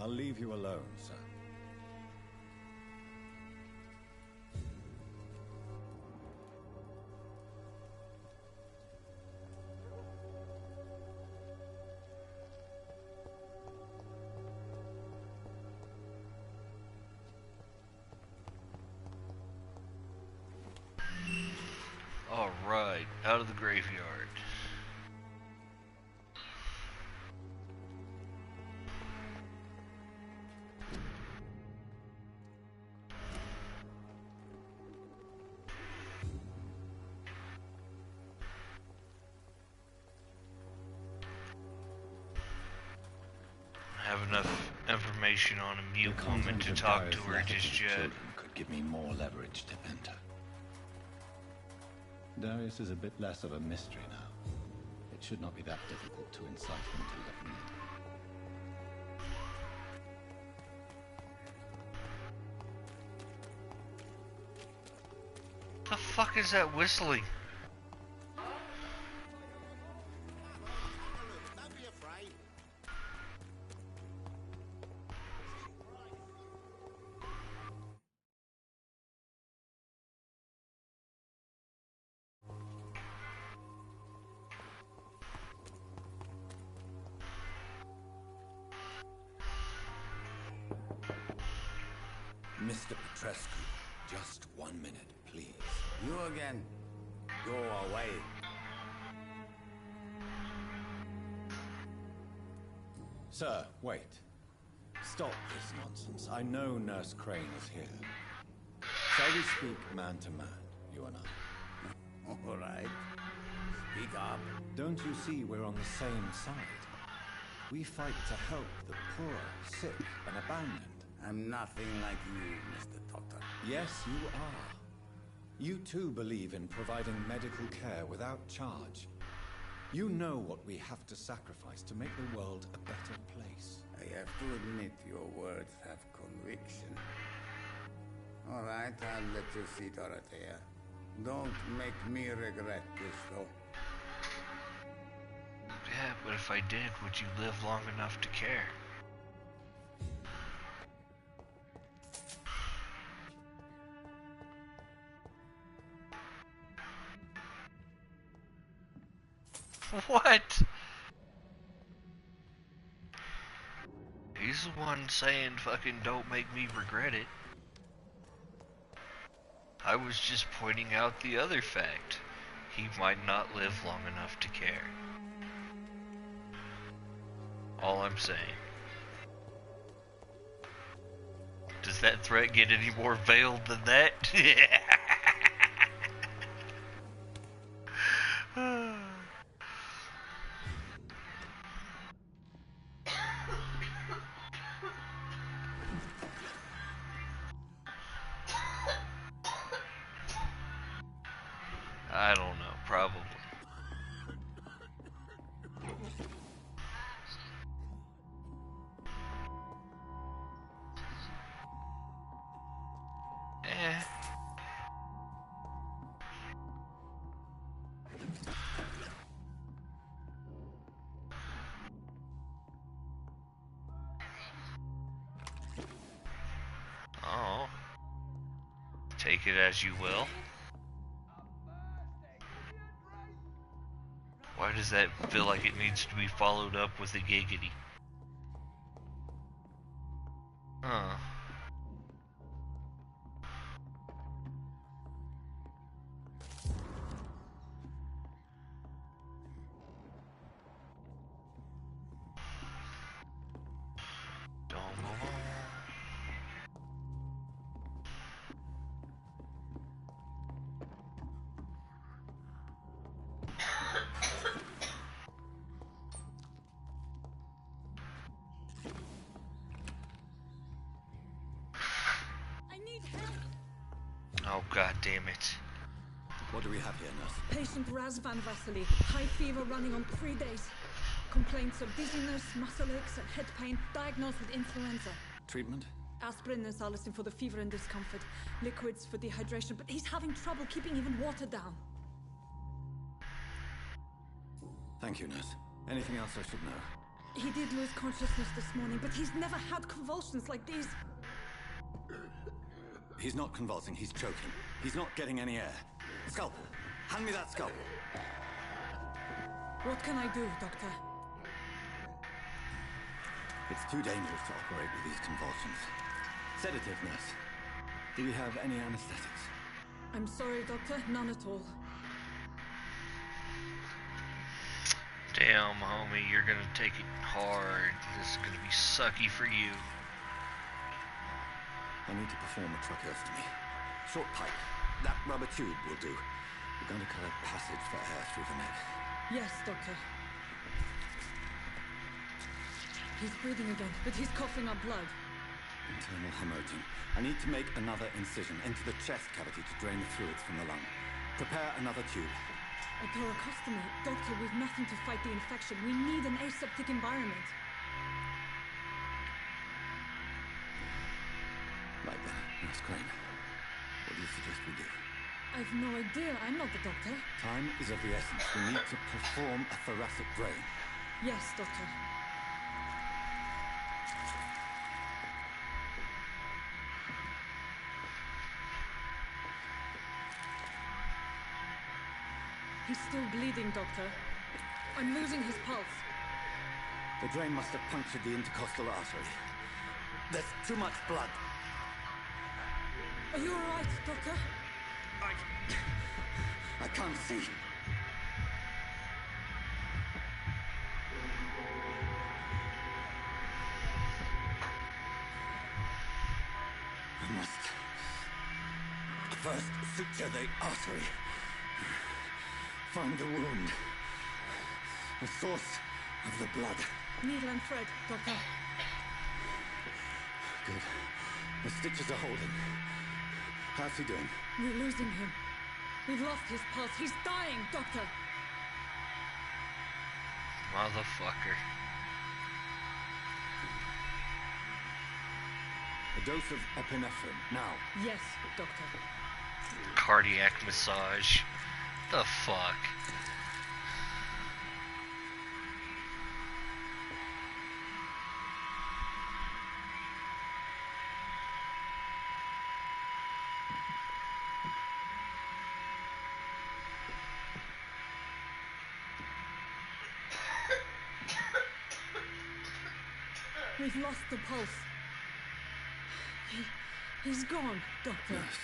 I'll leave you alone, sir. All right, out of the graveyard. Have enough information on a mute woman to talk to her just yet. Could give me more leverage to enter. Darius is a bit less of a mystery now. It should not be that difficult to incite him to let me The fuck is that whistling? Don't be afraid. Mr. Petrescu, just 1 minute, please. You again. Go away. Sir, wait. Stop this nonsense. I know Nurse Crane is here. Shall we speak man to man, you and I? All right. Speak up. Don't you see we're on the same side? We fight to help the poor, sick, and abandoned. I'm nothing like you, Mr. Doctor. Yes, you are. You too believe in providing medical care without charge. You know what we have to sacrifice to make the world a better place. I have to admit your words have conviction. All right, I'll let you see, Dorothea. Don't make me regret this, though. Yeah, but if I did, would you live long enough to care? What? He's the one saying fucking don't make me regret it. I was just pointing out the other fact. He might not live long enough to care. All I'm saying. Does that threat get any more veiled than that? I don't know, probably. Oh. Take it as you will. Why does that feel like it needs to be followed up with a giggity? Huh. Oh, god damn it. What do we have here, nurse? Patient Raz Van Vasily. High fever running on 3 days. Complaints of dizziness, muscle aches, and head pain. Diagnosed with influenza. Treatment? Aspirin and salicin for the fever and discomfort. Liquids for dehydration, but he's having trouble keeping even water down. Thank you, nurse. Anything else I should know? He did lose consciousness this morning, but he's never had convulsions like these. He's not convulsing, he's choking. He's not getting any air. Scalpel! Hand me that scalpel! What can I do, Doctor? It's too dangerous to operate with these convulsions. Sedative, nurse. Do you have any anesthetics? I'm sorry, Doctor. None at all. Damn, homie, you're gonna take it hard. This is gonna be sucky for you. I need to perform a tracheostomy. Short pipe. That rubber tube will do. We're going to cut a passage for air through the neck. Yes, Doctor. He's breathing again, but he's coughing up blood. Internal hemorrhaging. I need to make another incision into the chest cavity to drain the fluids from the lung. Prepare another tube. A thoracostomy. Doctor, we've nothing to fight the infection. We need an aseptic environment. Right then, Nurse Crane. What do you suggest we do? I've no idea. I'm not the doctor. Time is of the essence. We need to perform a thoracic drain. Yes, Doctor. He's still bleeding, Doctor. I'm losing his pulse. The drain must have punctured the intercostal artery. There's too much blood. Are you all right, Doctor? I can't see. First, suture the artery. Find the wound. The source of the blood. Needle and thread, Doctor. Good. The stitches are holding. How's he doing? We're losing him. We've lost his pulse. He's dying, Doctor. Motherfucker. A dose of epinephrine, now. Yes, Doctor. Cardiac massage. The fuck? We've lost the pulse. He's gone, Doctor. Yes.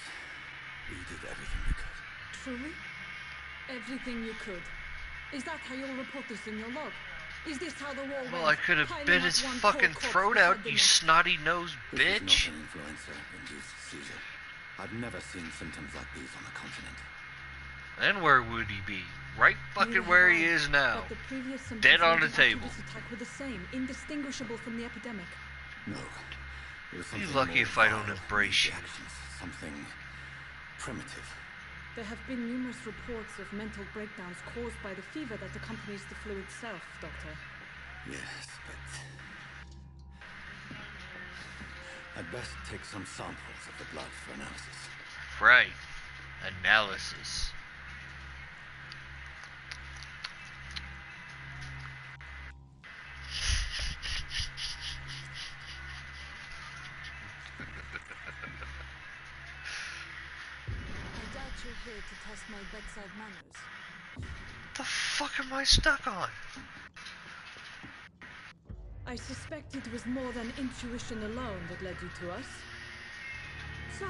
We did everything we could. Truly? Everything you could. Is that how you'll report this in your log? Is this how the war went? Well, I could have bit his fucking throat out, you snotty-nosed bitch. This is not an influenza-induced seizure. I've never seen symptoms like these on the continent. And where would he be? Right fucking where he is now. But the previous symptoms Dead on the after table. this attack were the same, indistinguishable from the epidemic. No. It was Be something lucky more if I don't violent embrace you. reactions, something primitive. There have been numerous reports of mental breakdowns caused by the fever that accompanies the flu itself, Doctor. Yes, but I'd best take some samples of the blood for analysis. Right. Analysis. I doubt you're here to test my bedside manners. The fuck am I stuck on? I suspect it was more than intuition alone that led you to us. So,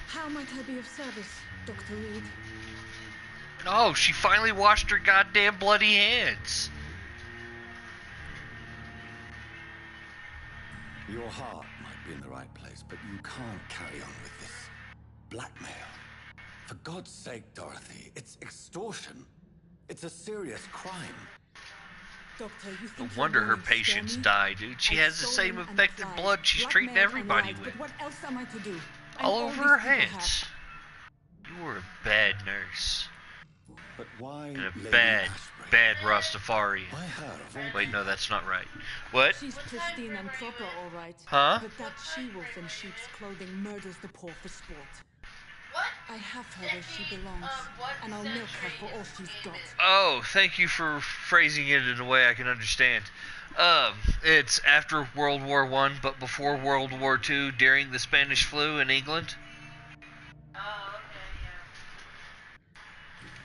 how might I be of service, Dr. Reed? Oh, she finally washed her goddamn bloody hands. Your heart might be in the right place, but you can't carry on with this blackmail. For God's sake, Dorothy, it's extortion. It's a serious crime. Doctor, you No think wonder your her warnings patients scare me? die, dude. She I've has the same stolen and infected lied, blood she's treating blackmailed and everybody lied, with. But what else am I to do? I'm All all over these her people have. hands. You were a bad nurse. But why And a Lady bad, Ashbury? bad Rastafarian. Why her of all Wait, no, people? that's not right. What? She's pristine and proper, all right. Huh? But that she-wolf in sheep's clothing murders the poor for sport. I have her where she belongs, and I'll milk her for all she's got. Oh, thank you for phrasing it in a way I can understand. It's after World War I, but before World War II, during the Spanish flu in England.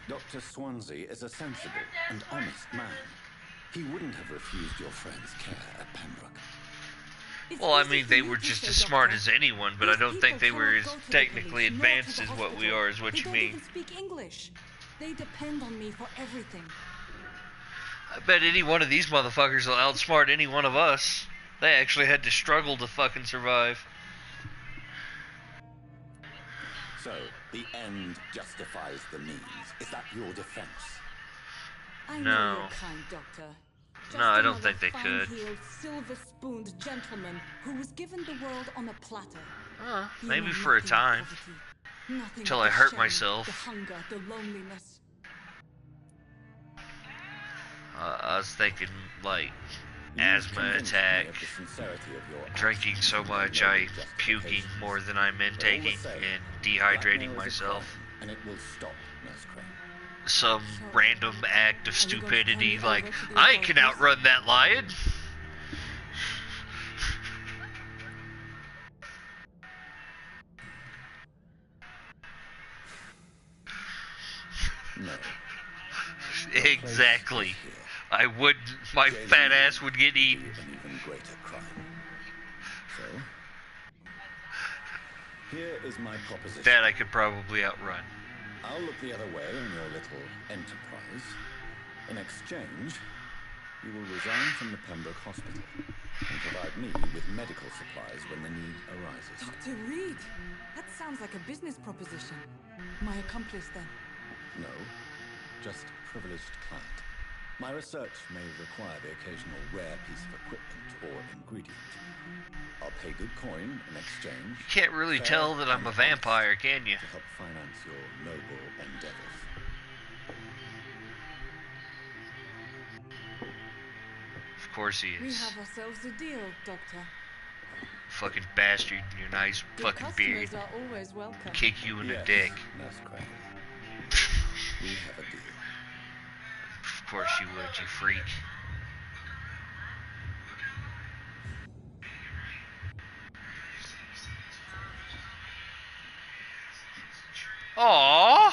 Dr. Swansea is a sensible and honest man. He wouldn't have refused your friend's care at Pembroke. Well, I mean, they were just as smart as anyone, but I don't think they were as technically advanced as what we are, is what you They mean. don't even speak English. They depend on me for everything. I bet any one of these motherfuckers will outsmart any one of us. They actually had to struggle to fucking survive. So, the end justifies the means. Is that your defense? I No. know you're kind, Doctor. Just No, I don't another think they could. fine-heeled, silver-spooned gentleman who was given the world on a platter. You Maybe know for a nothing of time. poverty, nothing Till of I the hurt shame, myself. The hunger, the loneliness. I was thinking, like, You asthma convinced me attack, of the sincerity of your drinking actions so and much no I justification. puking more than I'm But all the intaking same, and dehydrating blackmail is a myself. crime, and it will stop, Nurse Crane. Some random act of Are you going to stupidity turn me like, over to the I can authorities? outrun that lion. No. Exactly. I wouldn't, my fat ass would get eaten. An even greater crime. So, here is my proposition. That I could probably outrun. I'll look the other way in your little enterprise. In exchange, you will resign from the Pembroke Hospital. and provide me with medical supplies when the need arises. Dr. Reed! That sounds like a business proposition. My accomplice, then? No, just privileged client. My research may require the occasional rare piece of equipment or ingredient. I'll pay good coin in exchange. You can't really tell that I'm a vampire, can you? To help finance your noble endeavors. Of course he We is. have ourselves a deal, Doctor. Fucking bastard in your nice Your fucking beard. customers are always welcome. Kick you in the Yes, dick. Nurse Crane. We have a deal. Of course you would, you freak. Aww!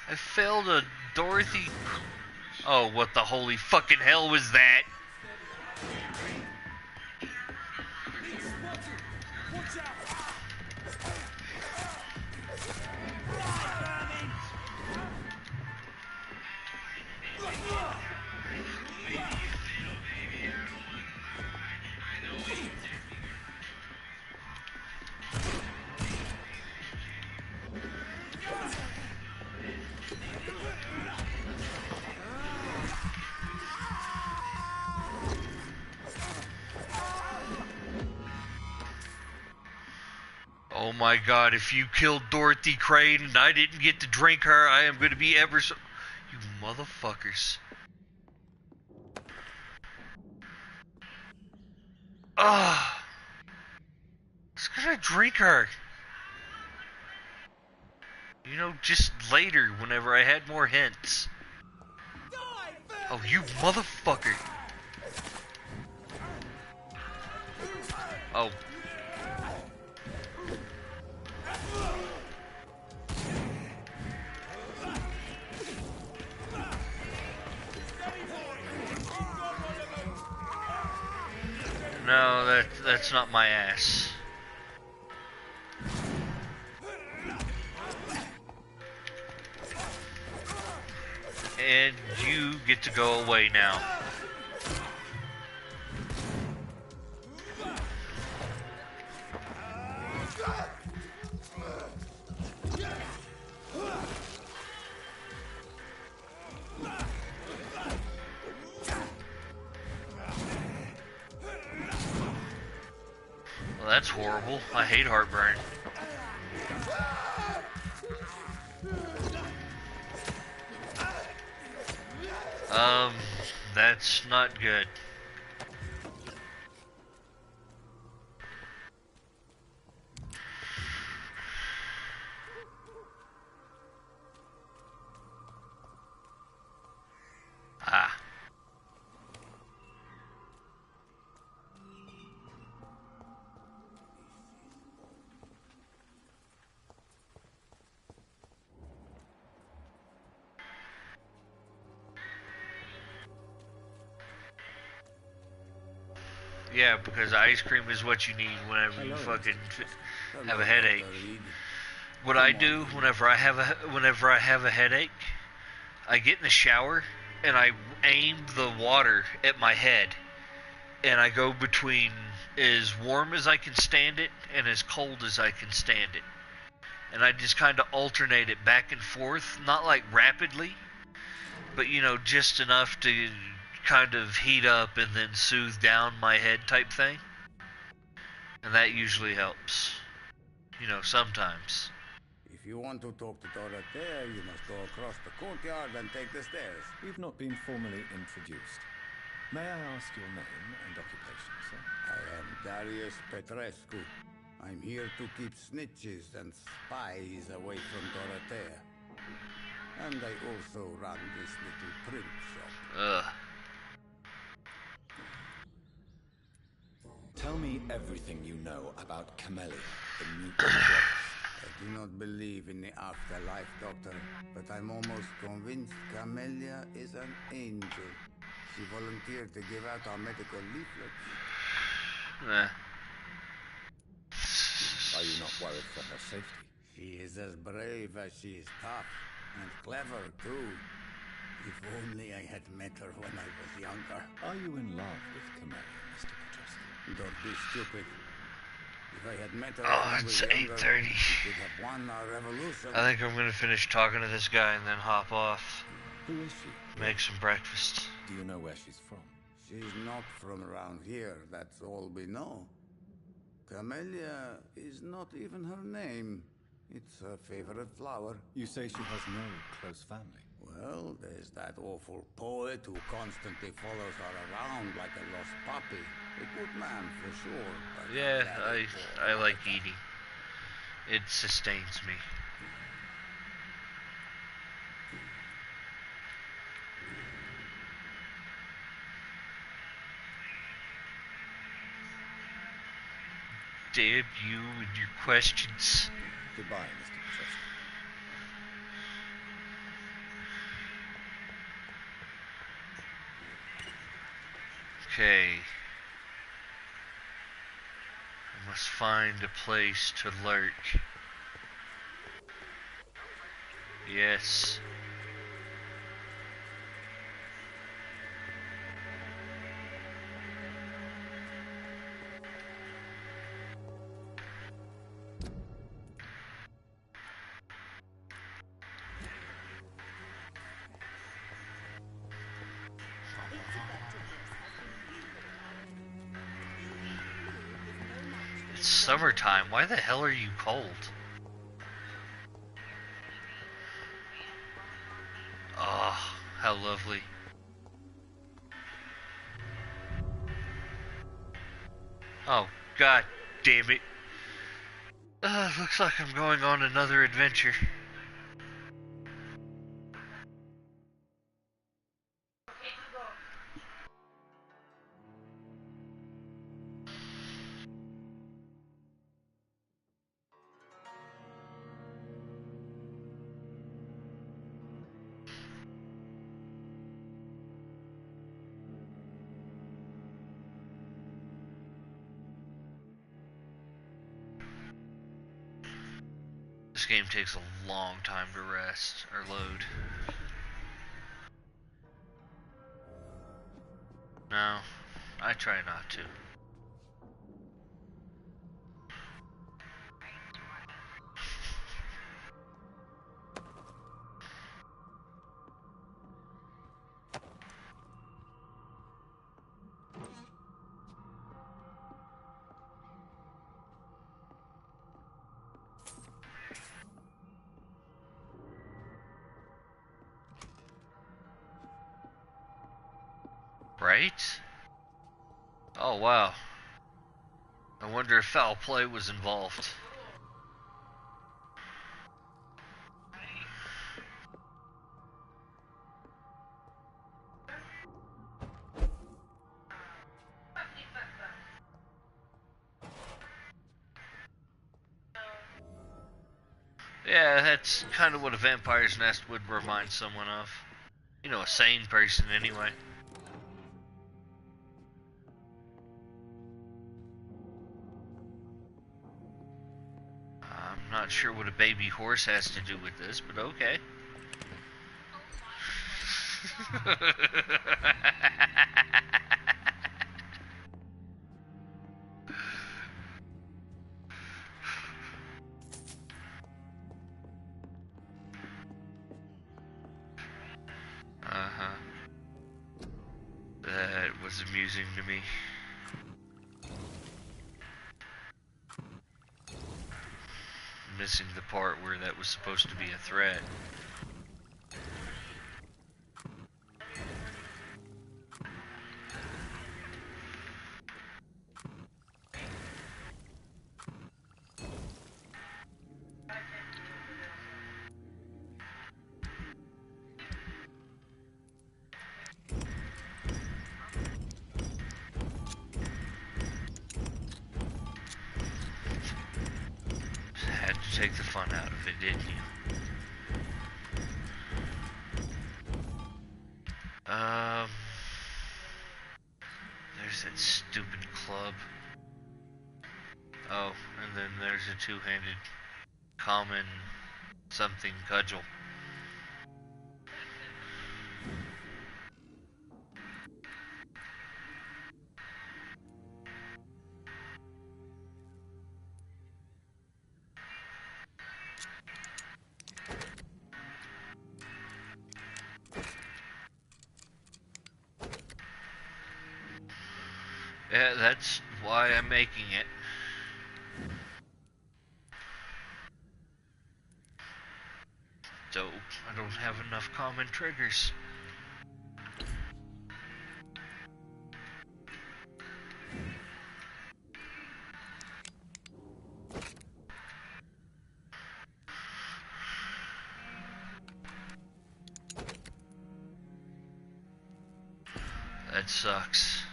I failed a Dorothy. Oh, what the holy fucking hell was that? Oh my god, if you killed Dorothy Crane and I didn't get to drink her, I am gonna be ever so... You motherfuckers. Ugh. I was gonna drink her. You know, just later, whenever I had more hints. Oh, you motherfucker. Oh. No, that's not my ass. And you get to go away now. Well, that's horrible. I hate heartburn. That's not good. Ah. Yeah, because ice cream is what you need whenever you fucking have a headache. What I do whenever I have a headache, I get in the shower and I aim the water at my head, and I go between as warm as I can stand it and as cold as I can stand it, and I just kind of alternate it back and forth, not like rapidly, but you know, just enough to kind of heat up and then soothe down my head type thing. And that usually helps. You know, sometimes. If you want to talk to Dorothea, you must go across the courtyard and take the stairs. We've not been formally introduced. May I ask your name and occupation, sir? I am Darius Petrescu. I'm here to keep snitches and spies away from Dorothea. And I also run this little print shop. Ugh. Tell me everything you know about Camellia, the mutant ghost. I do not believe in the afterlife, Doctor, but I'm almost convinced Camellia is an angel. She volunteered to give out our medical leaflets. Are you not worried for her safety? She is as brave as she is tough, and clever too. If only I had met her when I was younger. Are you in love with Camellia, Mr. Petrescu? Don't be stupid. If I had met her Oh, when I was it's younger, 8:30. we could have won our revolution. I think I'm gonna finish talking to this guy and then hop off. Who is she? Make some breakfast. Do you know where she's from? She's not from around here, that's all we know. Camellia is not even her name. It's her favorite flower. You say she has no close family. Well, there's that awful poet who constantly follows her around like a lost puppy. A good man for sure. But Yeah, very poor. I like eating. It sustains me. Damn you and your questions. Goodbye, Mr. Petrescu. Okay. I must find a place to lurk. Yes. It's summertime. Why the hell are you cold? Oh, how lovely. Oh, god damn it. Looks like I'm going on another adventure. This game takes a long time to rest or load. No, I try not to. Right? Oh wow. I wonder if foul play was involved. Yeah, that's kind of what a vampire's nest would remind someone of. You know, a sane person anyway. I'm not sure what a baby horse has to do with this, but okay. Uh-huh. That was amusing to me. Missing the part where that was supposed to be a threat. Had to take the fun out of it, didn't you? There's that stupid club. Oh, and then there's a two-handed common something cudgel. Yeah, that's why I'm making it. So, I don't have enough common triggers. That sucks.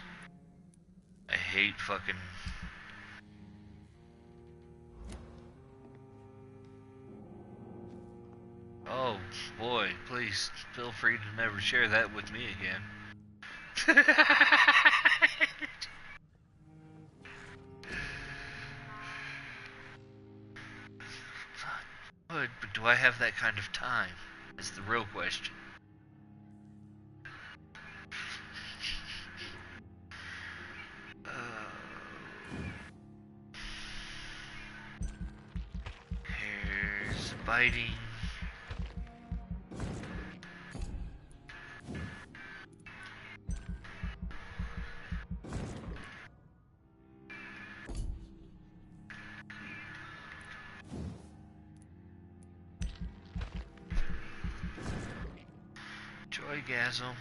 I hate fucking... Oh, boy, please feel free to never share that with me again. Good, but do I have that kind of time? That's the real question. Here's biting. Joygasm.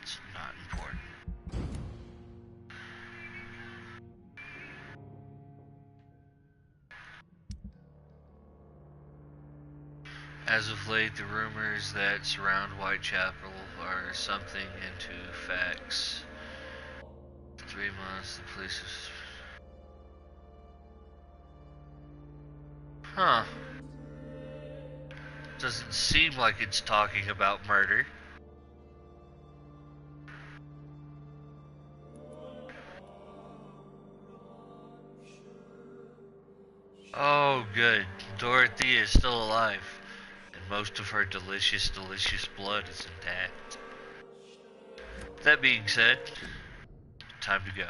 It's not important. As of late, the rumors that surround Whitechapel are something into facts. 3 months, the police is... Huh. Doesn't seem like it's talking about murder. Oh, good. Dorothy is still alive. And most of her delicious, delicious blood is intact. That being said, time to go.